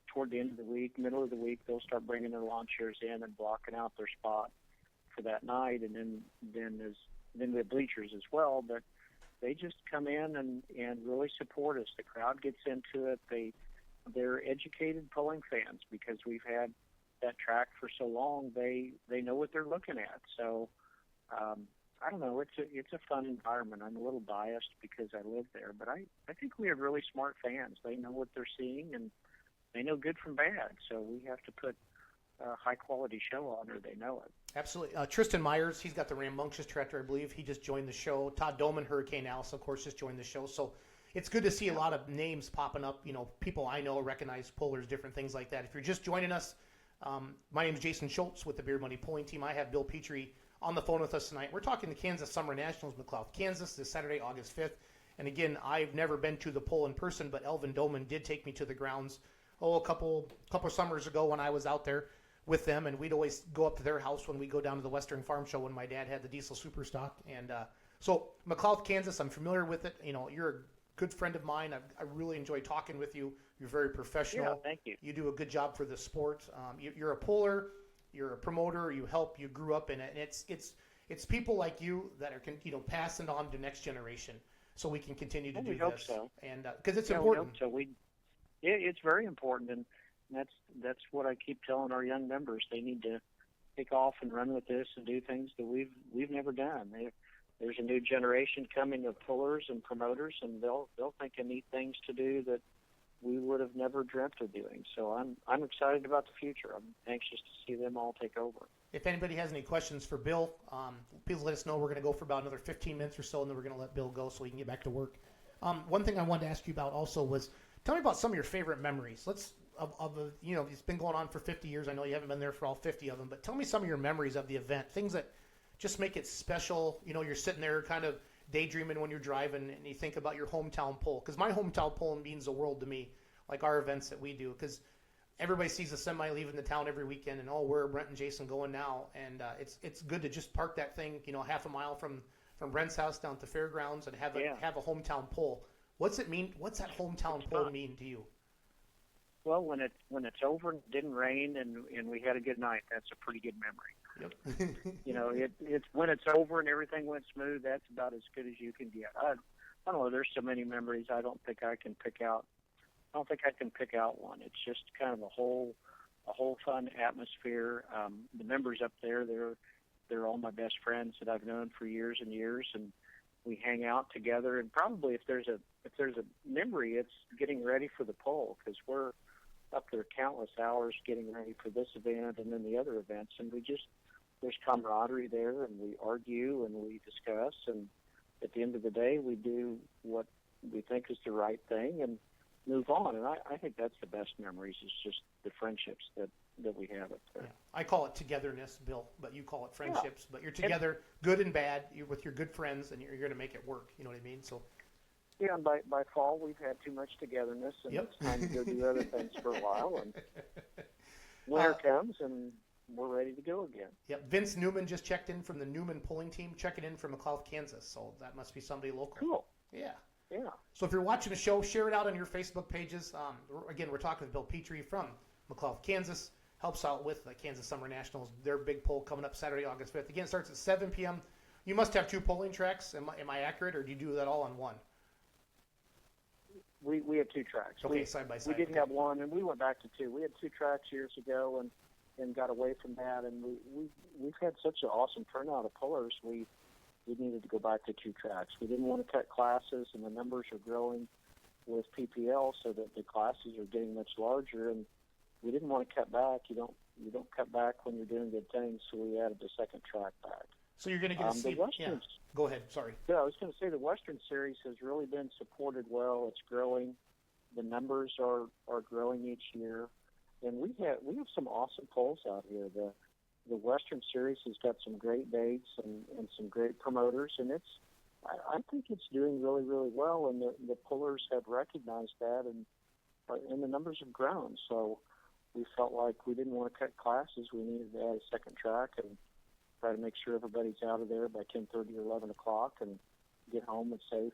toward the end of the week, middle of the week. They'll start bringing their lawn chairs in and blocking out their spot for that night. And then we have bleachers as well. But they just come in and really support us. The crowd gets into it. They're educated pulling fans because we've had that track for so long. They know what they're looking at. So I don't know. It's a fun environment. I'm a little biased because I live there, but I think we have really smart fans. They know what they're seeing, and they know good from bad. So we have to put a high-quality show on, or they know it. Absolutely. Tristan Myers, he's got the rambunctious tractor, I believe. He just joined the show. Todd Doman, Hurricane Alice, of course, just joined the show. So it's good to see a lot of names popping up, people I know, recognize pullers, different things like that. If you're just joining us, my name is Jason Schultz with the Beard Money Pulling Team. I have Bill Petrie on the phone with us tonight. We're talking the Kansas Summer Nationals, McLouth, Kansas, this Saturday, August 5th. And again, I've never been to the poll in person, but Elvin Doman did take me to the grounds a couple summers ago when I was out there with them, and we'd always go up to their house when we go down to the Western Farm Show when my dad had the diesel Superstock. And so McLouth, Kansas, I'm familiar with it. You're a good friend of mine. I really enjoy talking with you. You're very professional. Yeah, thank you. You do a good job for the sport. You're a puller. You're a promoter. You help. You grew up in it, and it's people like you that are passing on to next generation, so we can continue to do we this. hope so. And because it's important. We hope so. It's very important, and that's what I keep telling our young members. They need to take off and run with this and do things that we've never done. There's a new generation coming of pullers and promoters, and they'll think of neat things to do that we would have never dreamt of doing. So I'm excited about the future. I'm anxious to see them all take over. If anybody has any questions for Bill, please let us know. We're going to go for about another 15 minutes or so, and then we're going to let Bill go so he can get back to work. One thing I wanted to ask you about also was, tell me about some of your favorite memories. It's been going on for 50 years. I know you haven't been there for all 50 of them, but tell me some of your memories of the event, things that just make it special. You're sitting there kind of daydreaming when you're driving, and you think about your hometown pull. Because my hometown pull means the world to me, like our events that we do. Because everybody sees a semi leaving the town every weekend, and where are Brent and Jason going now? And it's good to just park that thing, half a mile from Brent's house down to Fairgrounds and have a hometown pull. What's it mean? What's that hometown pull mean to you? Well, when it's over and it didn't rain and we had a good night, that's a pretty good memory. Yep. You know, it's when it's over and everything went smooth, that's about as good as you can get. I don't know. There's so many memories. I don't think I can pick out. I don't think I can pick out one. It's just kind of a whole fun atmosphere. The members up there, they're all my best friends that I've known for years and years, and we hang out together. And probably if there's a memory, it's getting ready for the poll, because we're up there countless hours getting ready for this event and then the other events, and there's camaraderie there, and we argue and we discuss, and at the end of the day, we do what we think is the right thing and move on. And I think that's the best memories, is just the friendships that we have up there. Yeah. I call it togetherness, Bill, but you call it friendships. But you're together, good and bad. You're with your good friends, and you're going to make it work. You know what I mean? So. Yeah, and by fall, we've had too much togetherness, and it's time to go do other things for a while. And winter comes, and we're ready to go again. Yep. Vince Newman just checked in from the Newman polling team, checking in from McLouth, Kansas. So that must be somebody local. Cool. Yeah. Yeah. So if you're watching the show, share it out on your Facebook pages. Again, we're talking with Bill Petrie from McLouth, Kansas. Helps out with the Kansas Summer Nationals. Their big poll coming up Saturday, August 5th. Again, it starts at 7 p.m. You must have 2 polling tracks. Am I accurate, or do you do that all on one? We had 2 tracks. Okay, side by side. We did have one, and we went back to 2. We had 2 tracks years ago, and got away from that. And we've had such an awesome turnout of pullers. We needed to go back to 2 tracks. We didn't want to cut classes, and the numbers are growing with PPL, so that the classes are getting much larger. And we didn't want to cut back. You don't cut back when you're doing good things. So we added the 2nd track back. So you're going to get to see. Yeah. Go ahead. Sorry. Yeah, I was going to say the Western Series has really been supported well. It's growing. The numbers are growing each year, and we have some awesome polls out here. The Western Series has got some great dates and some great promoters, and I think it's doing really, really well. And the pullers have recognized that, and the numbers have grown. So we felt like we didn't want to cut classes. We needed to add a 2nd track and try to make sure everybody's out of there by 10:30 or 11 o'clock and get home and safe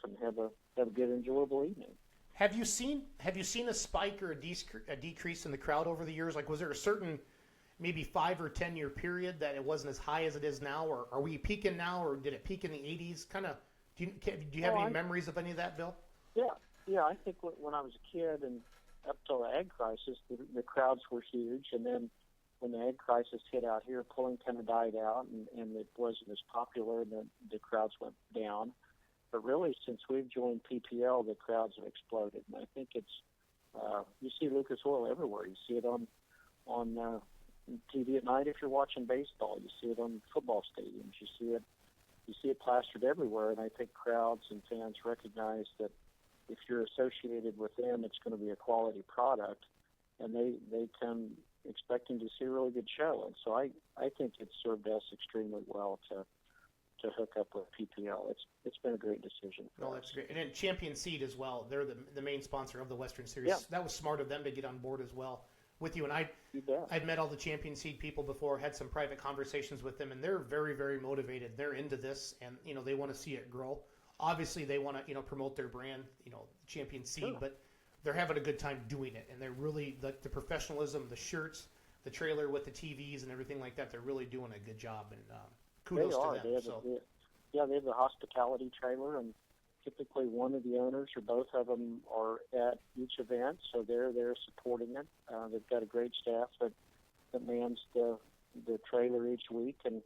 and have a good, enjoyable evening. Have you seen a spike or a decrease in the crowd over the years? Like, was there a certain maybe 5 or 10 year period that it wasn't as high as it is now, or are we peaking now, or did it peak in the 80s? Kind of. Do you have any memories of any of that, Bill? Yeah. I think when I was a kid and up till the egg crisis, the crowds were huge, and then when the egg crisis hit out here, pulling kind of died out, and it wasn't as popular, and the crowds went down. But really, since we've joined PPL, the crowds have exploded, and I think it's you see Lucas Oil everywhere. You see it on TV at night if you're watching baseball. You see it on football stadiums. You see it plastered everywhere, and I think crowds and fans recognize that if you're associated with them, it's going to be a quality product, and they come expecting to see a really good show. And so I think it's served us extremely well to hook up with PPL. It's been a great decision. Oh, that's great. And then Champion Seed as well. They're the main sponsor of the Western Series. Yeah. That was smart of them to get on board as well with you. And I'd met all the Champion Seed people before, had some private conversations with them, and they're very, very motivated. They're into this, and they want to see it grow. Obviously, they want to promote their brand, Champion Seed, Sure. but they're having a good time doing it, and they're really the professionalism, the shirts, the trailer with the TVs and everything like that. They're really doing a good job, and kudos to them. They have the hospitality trailer, and typically one of the owners or both of them are at each event, so they're there supporting it. They've got a great staff that mans the trailer each week, and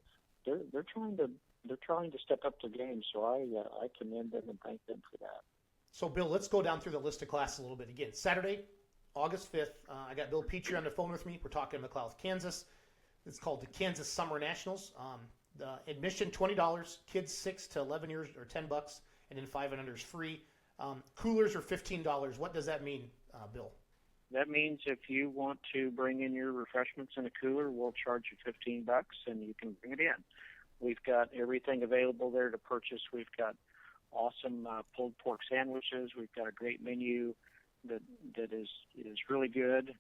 they're trying to step up their game. So I commend them and thank them for that. So, Bill, let's go down through the list of classes a little bit. Again, Saturday, August 5th, I got Bill Petrie on the phone with me. We're talking McLouth, Kansas. It's called the Kansas Summer Nationals. The admission, $20. Kids 6 to 11 years, or $10, and then 5 and under is free. Coolers are $15. What does that mean, Bill? That means if you want to bring in your refreshments in a cooler, we'll charge you $15, and you can bring it in. We've got everything available there to purchase. We've got awesome pulled pork sandwiches. We've got a great menu that is really good.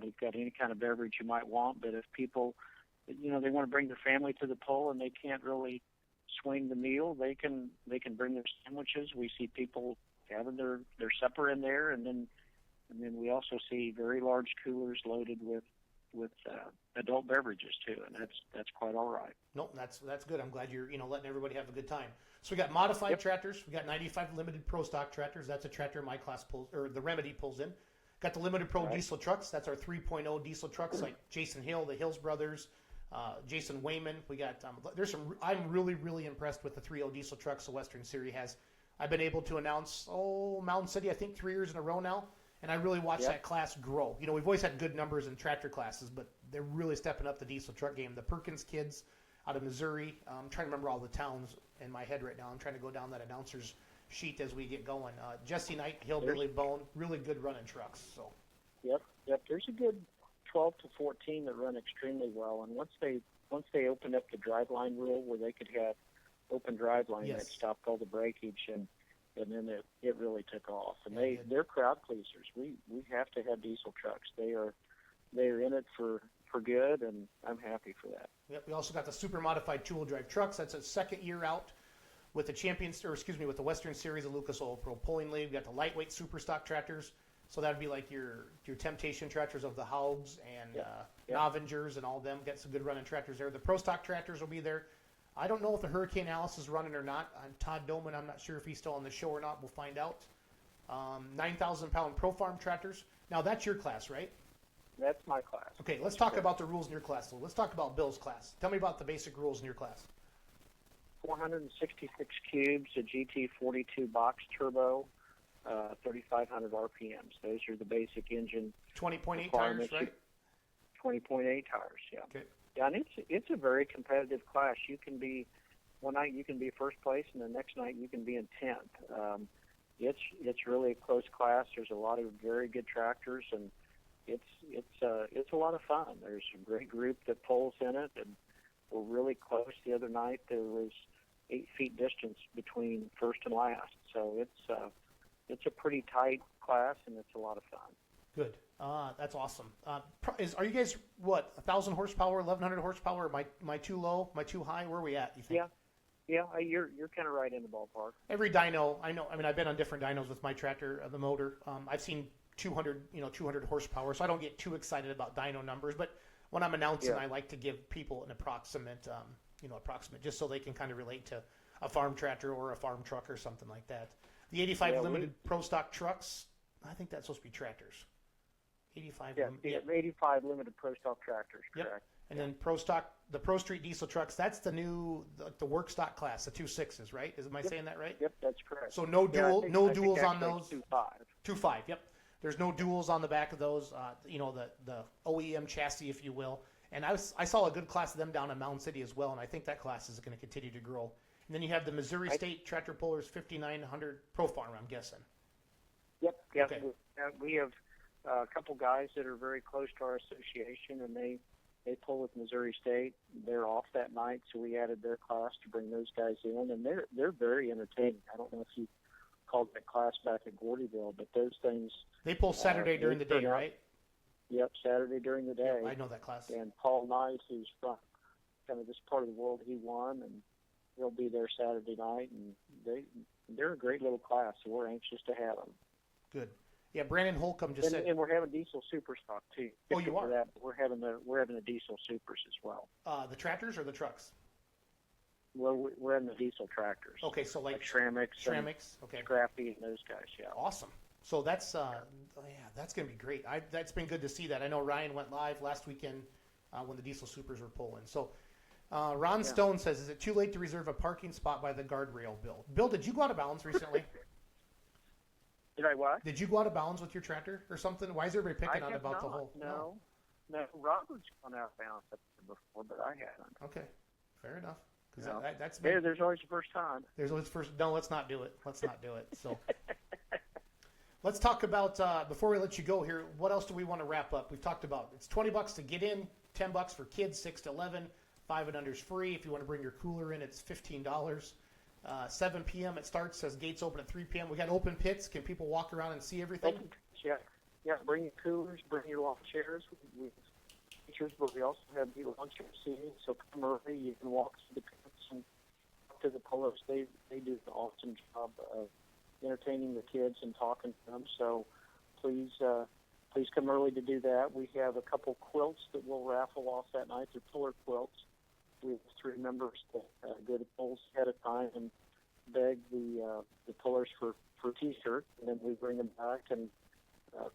We've got any kind of beverage you might want, but if people, they want to bring their family to the poll and they can't really swing the meal, they can bring their sandwiches. We see people having their supper in there, and then And then we also see very large coolers loaded with adult beverages too, and that's quite all right. No, that's good. I'm glad you're letting everybody have a good time. So we got modified tractors. We got 95 limited pro stock tractors. That's a tractor my class pulls, or the Remedy pulls in. Got the limited pro diesel trucks. That's our 3.0 diesel trucks, like Jason Hill, the Hills brothers, Jason Wayman. We got there's some. I'm really impressed with the 3.0 diesel trucks the Western Series has. I've been able to announce Mountain City, I think 3 years in a row now. And I really watched that class grow. We've always had good numbers in tractor classes, but they're really stepping up the diesel truck game. The Perkins kids out of Missouri. I'm trying to remember all the towns in my head right now. I'm trying to go down that announcer's sheet as we get going. Jesse Knight, Hillbilly Bone, really good running trucks. So. Yep. There's a good 12 to 14 that run extremely well, and once they opened up the driveline rule where they could have open driveline, that stopped all the breakage and then it really took off. And they're crowd pleasers. We have to have diesel trucks. They're in it for good, and I'm happy for that. Yep. We also got the super modified two-wheel drive trucks. That's a second year out with the with the Western Series of Lucas Oil Pro Pulling League. We got the lightweight super stock tractors. So that'd be like your Temptation tractors of the Haugs and Novengers and all of them. Got some good running tractors there. The pro stock tractors will be there. I don't know if the Hurricane Alice is running or not. Todd Doman, I'm not sure if he's still on the show or not. We'll find out. 9,000-pound Pro Farm tractors. Now, that's your class, right? That's my class. Okay, let's talk about the rules in your class. So let's talk about Bill's class. Tell me about the basic rules in your class. 466 cubes, a GT42 box turbo, 3,500 RPMs. Those are the basic engine 20.8 tires, right? 20.8 tires, yeah. Okay. Yeah, and it's a very competitive class. You can be one night you can be first place, and the next night you can be in 10th. It's really a close class. There's a lot of very good tractors, and it's a lot of fun. There's a great group that pulls in it, and we're really close. The other night there was 8 feet distance between first and last, so it's a pretty tight class, and it's a lot of fun. Good. That's awesome. Are you guys, 1,000 horsepower, 1,100 horsepower? Am I too low? Am I too high? Where are we at, you think? Yeah, you're kind of right in the ballpark. Every dyno, I know. I mean, I've been on different dynos with my tractor, the motor. I've seen 200 horsepower, so I don't get too excited about dyno numbers. But when I'm announcing, I like to give people an approximate, just so they can kind of relate to a farm tractor or a farm truck or something like that. The 85 limited pro stock trucks, I think that's supposed to be tractors. 85. 85 limited pro stock tractors, correct. Yep. And then pro stock, the Pro Street diesel trucks, that's the new, the work stock class, the 2.6s, right? Am I saying that right? Yep, that's correct. So no duals on those. 2.5. 2.5, yep. There's no duals on the back of those, the OEM chassis, if you will. And I saw a good class of them down in Mountain City as well, and I think that class is going to continue to grow. And then you have the Missouri State Tractor Pullers 5,900 Pro Farm, I'm guessing. Yep. Okay. We have a couple guys that are very close to our association, and they pull with Missouri State. They're off that night, so we added their class to bring those guys in, and they're very entertaining. I don't know if you called that class back at Gordyville, but those things... They pull Saturday during the day, right? Yep, Saturday during the day. Yep, I know that class. And Paul Knight, who's from kind of this part of the world, he won, and he'll be there Saturday night, and they're a great little class, so we're anxious to have them. Good. Yeah, Brandon Holcomb just said. And we're having diesel super stock too. Oh, you are. That, we're having the diesel supers as well. The tractors or the trucks? Well, we're in the diesel tractors. Okay, so like Tramix, okay, Scrappy, and those guys. Yeah. Awesome. So that's that's gonna be great. That's been good to see that. I know Ryan went live last weekend when the diesel supers were pulling. So Ron Stone says, "Is it too late to reserve a parking spot by the guardrail?" Bill, did you go out of bounds recently? Did I what? Did you go out of bounds with your tractor or something? Why is everybody picking on about the whole? No. Robert's gone out of bounds up there before, but I haven't. Okay, fair enough. No. That's there's always the first time. There's always first. No, let's not do it. Let's not do it. So let's talk about before we let you go here. What else do we want to wrap up? We've talked about it's $20 to get in, $10 for kids 6 to 11, 5 and under is free. If you want to bring your cooler in, it's $15. 7 p.m. it starts. Says gates open at 3 p.m. We got open pits. Can people walk around and see everything? Yeah. Bring your coolers. Bring your lawn chairs. We features, but we also have the lawn chair seating. So come early. You can walk through the pits and talk to the pullers. They do an awesome job of entertaining the kids and talking to them. So please come early to do that. We have a couple quilts that we'll raffle off that night. They're puller quilts. We have 3 members that go to polls ahead of time and beg the pullers for T-shirts, and then we bring them back, and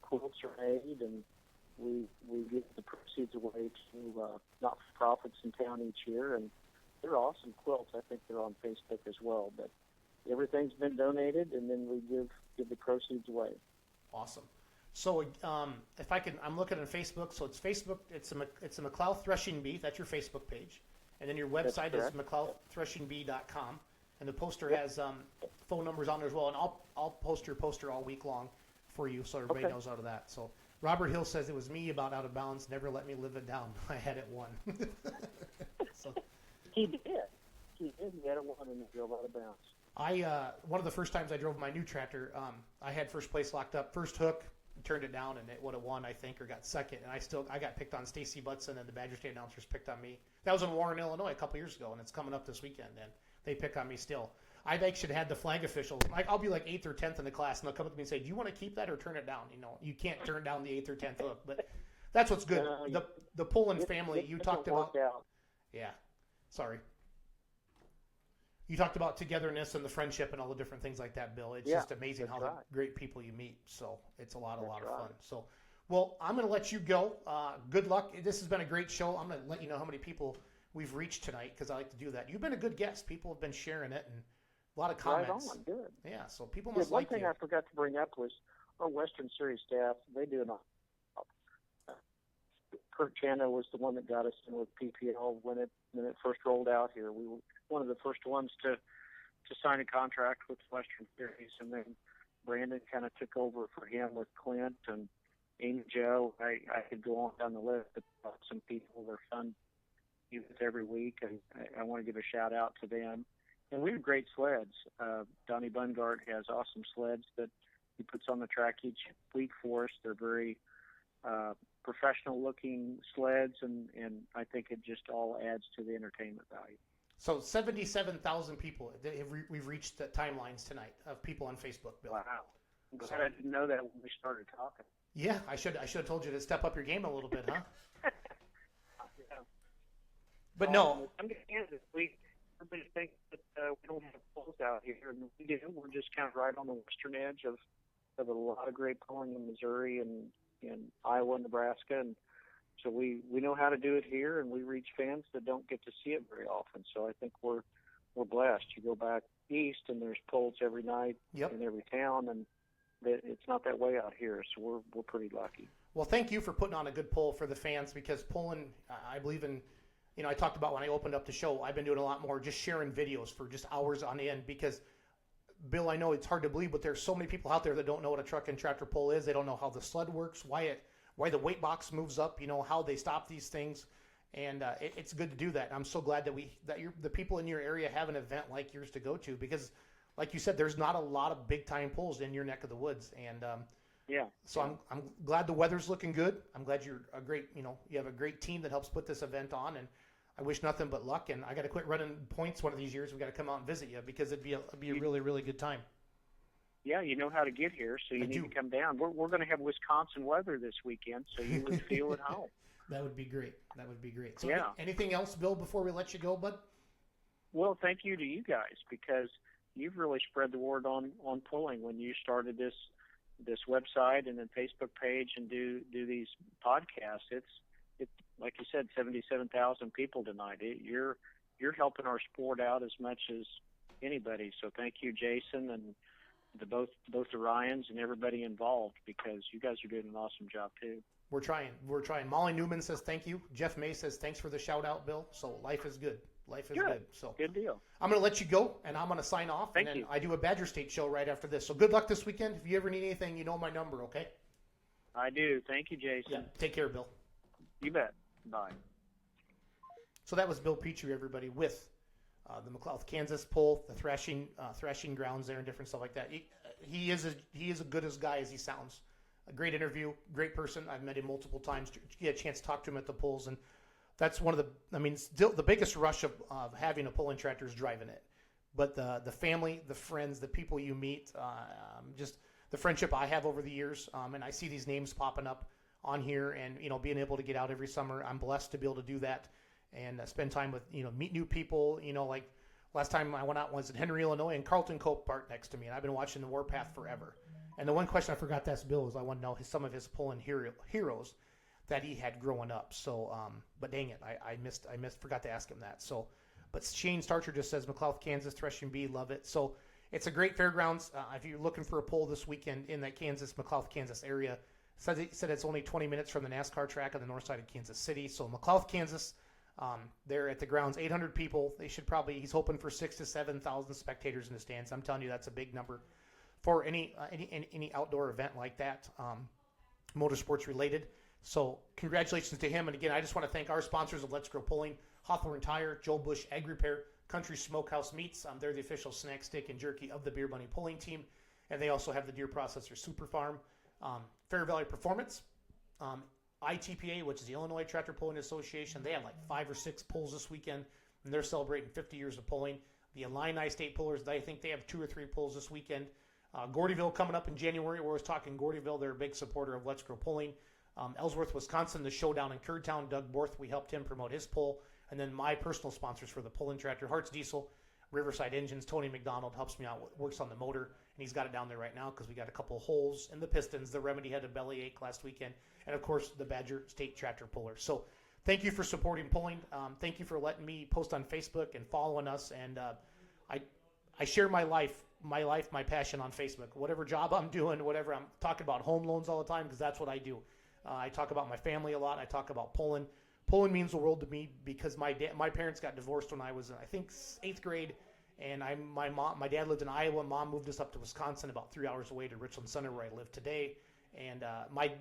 quilts are made, and we give the proceeds away to not-for-profits in town each year, and they're awesome quilts. I think they're on Facebook as well, but everything's been donated, and then we give the proceeds away. Awesome. So if I can, I'm looking on Facebook. So it's Facebook. It's a McLouth Threshing Bee. That's your Facebook page, and then your website is McLouthThreshingBee.com, and the poster has phone numbers on there as well. And I'll post your poster all week long for you, so everybody knows out of that. So Robert Hill says it was me about out of bounds. Never let me live it down. I had it won. So He did. He had it won and he drove out of bounds. One of the first times I drove my new tractor, I had first place locked up, first hook, turned it down, and it would have won, I think, or got second. And I got picked on Stacy Butson, and the Badger State announcers picked on me. That was in Warren, Illinois, a couple years ago, and it's coming up this weekend, and they pick on me still. I've actually had the flag officials. I'll be like 8th or 10th in the class, and they'll come up to me and say, "Do you want to keep that or turn it down?" You can't turn down the 8th or 10th hook, but that's what's good. The Poland family you talked about. Yeah, sorry. You talked about togetherness and the friendship and all the different things like that, Bill. It's just amazing how the great people you meet. So it's a lot of fun. So, well, I'm going to let you go. Good luck. This has been a great show. I'm going to let you know how many people we've reached tonight because I like to do that. You've been a good guest. People have been sharing it and a lot of comments. Right on. Good. Yeah, so people must like you. One thing I forgot to bring up was our Western Series staff. They do an Kurt Chana was the one that got us in with PPL when it first rolled out here. We were one of the first ones to sign a contract with Western Series, and then Brandon kind of took over for him with Clint and Amy Joe. I could go on down the list of some people. They're fun to with every week, and I want to give a shout out to them. And we have great sleds. Donnie Bungart has awesome sleds that he puts on the track each week for us. They're very professional-looking sleds, and I think it just all adds to the entertainment value. So 77,000 people. We've reached the timelines tonight of people on Facebook, Bill. Wow. I'm glad I didn't know that when we started talking. Yeah, I should have told you to step up your game a little bit, huh? Yeah. But no. I'm Kansas. Everybody thinks that we don't have polls out here, and we do. We're just kind of right on the western edge of a lot of great polling in Missouri and in Iowa and Nebraska, and so we know how to do it here, and we reach fans that don't get to see it very often. So I think we're blessed. You go back east, and there's polls every night in every town, and it's not that way out here. So we're pretty lucky. Well, thank you for putting on a good poll for the fans, because polling, I believe in. I talked about when I opened up the show, I've been doing a lot more just sharing videos for just hours on end because, Bill, I know it's hard to believe, but there's so many people out there that don't know what a truck and tractor pull is. They don't know how the sled works, why the weight box moves up, how they stop these things. And it's good to do that. I'm so glad that the people in your area have an event like yours to go to because, like you said, there's not a lot of big-time pulls in your neck of the woods. And so I'm glad the weather's looking good. I'm glad you're a great, you have a great team that helps put this event on. And I wish nothing but luck, and I got to quit running points one of these years. We got to come out and visit you because it'd be a really, really good time. Yeah, you know how to get here, so you need to come down. We're going to have Wisconsin weather this weekend, so you would feel at home. That would be great. So anything else, Bill, before we let you go, bud? Well, thank you to you guys because you've really spread the word on pulling when you started this website and then Facebook page and do these podcasts. It's like you said, 77,000 people tonight. You're helping our sport out as much as anybody. So thank you, Jason, and both the Ryans and everybody involved because you guys are doing an awesome job too. We're trying. Molly Newman says thank you. Jeff May says thanks for the shout out, Bill. So life is good. Good. So good deal. I'm going to let you go, and I'm going to sign off. Thank you. I do a Badger State show right after this. So good luck this weekend. If you ever need anything, you know my number. Okay. I do. Thank you, Jason. Yeah. Take care, Bill. You bet. Bye. So that was Bill Petrie, everybody, with the McLouth Kansas poll, the thrashing grounds there, and different stuff like that. He is as good a guy as he sounds. A great interview, great person. I've met him multiple times. Get a chance to talk to him at the polls, and that's one of still the biggest rush of having a pulling tractor is driving it. But the family, the friends, the people you meet, just the friendship I have over the years, and I see these names popping up on here, and being able to get out every summer. I'm blessed to be able to do that and spend time with meet new people. Like last time I went out was in Henry, Illinois, and Carlton Cope parked next to me, and I've been watching the Warpath forever. And the one question I forgot to ask Bill is I want to know some of his pulling heroes that he had growing up. So, but dang it, I forgot to ask him that. So, but Shane Starcher just says McLouth, Kansas, Threshing Bee, love it. So it's a great fairgrounds. If you're looking for a pull this weekend in that McLouth, Kansas area, he said it's only 20 minutes from the NASCAR track on the north side of Kansas City. So McLouth, Kansas, they're at the grounds, 800 people. He's hoping for 6,000 to 7,000 spectators in the stands. I'm telling you, that's a big number for any outdoor event like that, motorsports related. So congratulations to him. And again, I just want to thank our sponsors of Let's Grow Pulling, Hawthorne Tire, Joe Bush Egg Repair, Country Smokehouse Meats. They're the official snack, steak, and jerky of the Beer Bunny Pulling Team. And they also have the Deer Processor Super Farm, Fair Valley Performance, ITPA, which is the Illinois Tractor Pulling Association. They have like 5 or 6 pulls this weekend, and they're celebrating 50 years of pulling. The Illini State Pullers, I think they have 2 or 3 pulls this weekend. Gordyville coming up in January. We're always talking Gordyville. They're a big supporter of Let's Grow Pulling. Ellsworth, Wisconsin, the showdown in Kurdtown. Doug Borth, we helped him promote his pull. And then my personal sponsors for the pulling tractor, Hart's Diesel, Riverside Engines. Tony McDonald helps me out, works on the motor, and he's got it down there right now because we got a couple of holes in the pistons. The Remedy had a bellyache last weekend. And, of course, the Badger State Tractor Puller. So thank you for supporting pulling. Thank you for letting me post on Facebook and following us. And I share my life, my passion on Facebook. Whatever job I'm doing, whatever, I'm talking about home loans all the time because that's what I do. I talk about my family a lot. I talk about pulling. Pulling means the world to me because my parents got divorced when I was, I think, 8th grade. And my dad lived in Iowa. Mom moved us up to Wisconsin, about 3 hours away to Richland Center, where I live today. And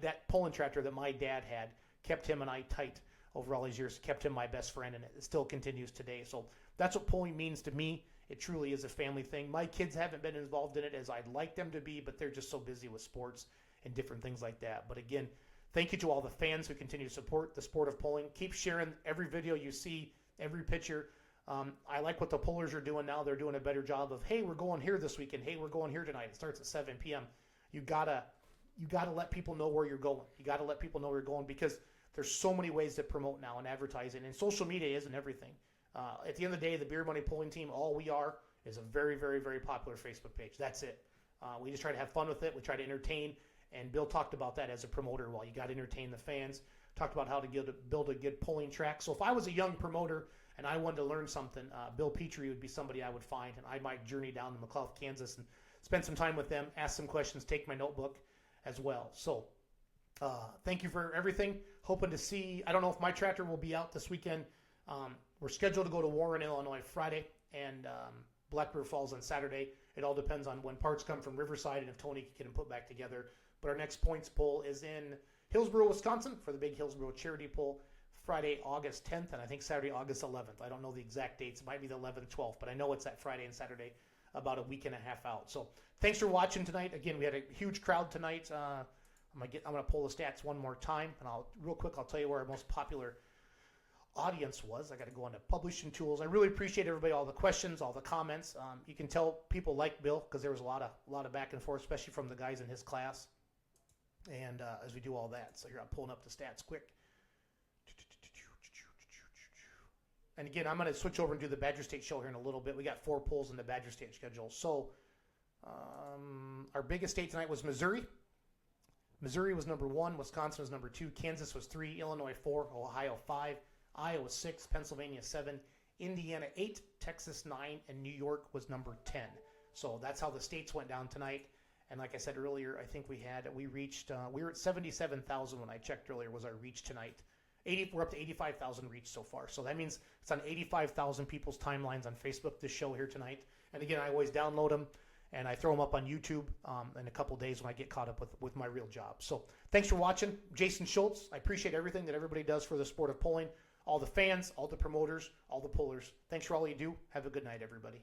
that pulling tractor that my dad had kept him and I tight over all these years, kept him my best friend, and it still continues today. So that's what pulling means to me. It truly is a family thing. My kids haven't been involved in it as I'd like them to be, but they're just so busy with sports and different things like that. But again, thank you to all the fans who continue to support the sport of pulling. Keep sharing every video you see, every picture. I like what the pullers are doing now. They're doing a better job of, hey, we're going here this weekend. Hey, we're going here tonight. It starts at 7 p.m. You gotta let people know where you're going. You gotta let people know where you're going because there's so many ways to promote now and advertising. And social media isn't everything. At the end of the day, the Beer Money Pulling Team, all we are is a very, very, very popular Facebook page. That's it. We just try to have fun with it. We try to entertain. And Bill talked about that as a promoter. Well, you got to entertain the fans. Talked about how to build a good pulling track. So if I was a young promoter and I wanted to learn something, Bill Petrie would be somebody I would find. And I might journey down to McLouth, Kansas and spend some time with them, ask some questions, take my notebook as well. So thank you for everything. Hoping to see, I don't know if my tractor will be out this weekend. We're scheduled to go to Warren, Illinois Friday and Blackbird Falls on Saturday. It all depends on when parts come from Riverside and if Tony can get them put back together. But our next points pull is in Hillsboro, Wisconsin for the big Hillsboro charity pull, Friday, August 10th, and I think Saturday, August 11th. I don't know the exact dates. It might be the 11th, 12th, but I know it's that Friday and Saturday, about a week and a half out. So thanks for watching tonight. Again, we had a huge crowd tonight. I'm gonna pull the stats one more time, and real quick I'll tell you where our most popular audience was. I got to go into publishing tools. I really appreciate everybody, all the questions, all the comments. You can tell people like Bill because there was a lot of back and forth, especially from the guys in his class. And as we do all that, so here I'm pulling up the stats quick. And again, I'm going to switch over and do the Badger State show here in a little bit. We got 4 pulls in the Badger State schedule. So our biggest state tonight was Missouri. Missouri was number 1. Wisconsin was number 2. Kansas was 3. Illinois 4. Ohio 5. Iowa 6. Pennsylvania 7. Indiana 8. Texas 9. And New York was number 10. So that's how the states went down tonight. And like I said earlier, I think we were at 77,000 when I checked earlier was our reach tonight. We're up to 85,000 reach so far. So that means it's on 85,000 people's timelines on Facebook, this show here tonight. And again, I always download them and I throw them up on YouTube in a couple days when I get caught up with my real job. So thanks for watching. Jason Schultz, I appreciate everything that everybody does for the sport of pulling. All the fans, all the promoters, all the pullers. Thanks for all you do. Have a good night, everybody.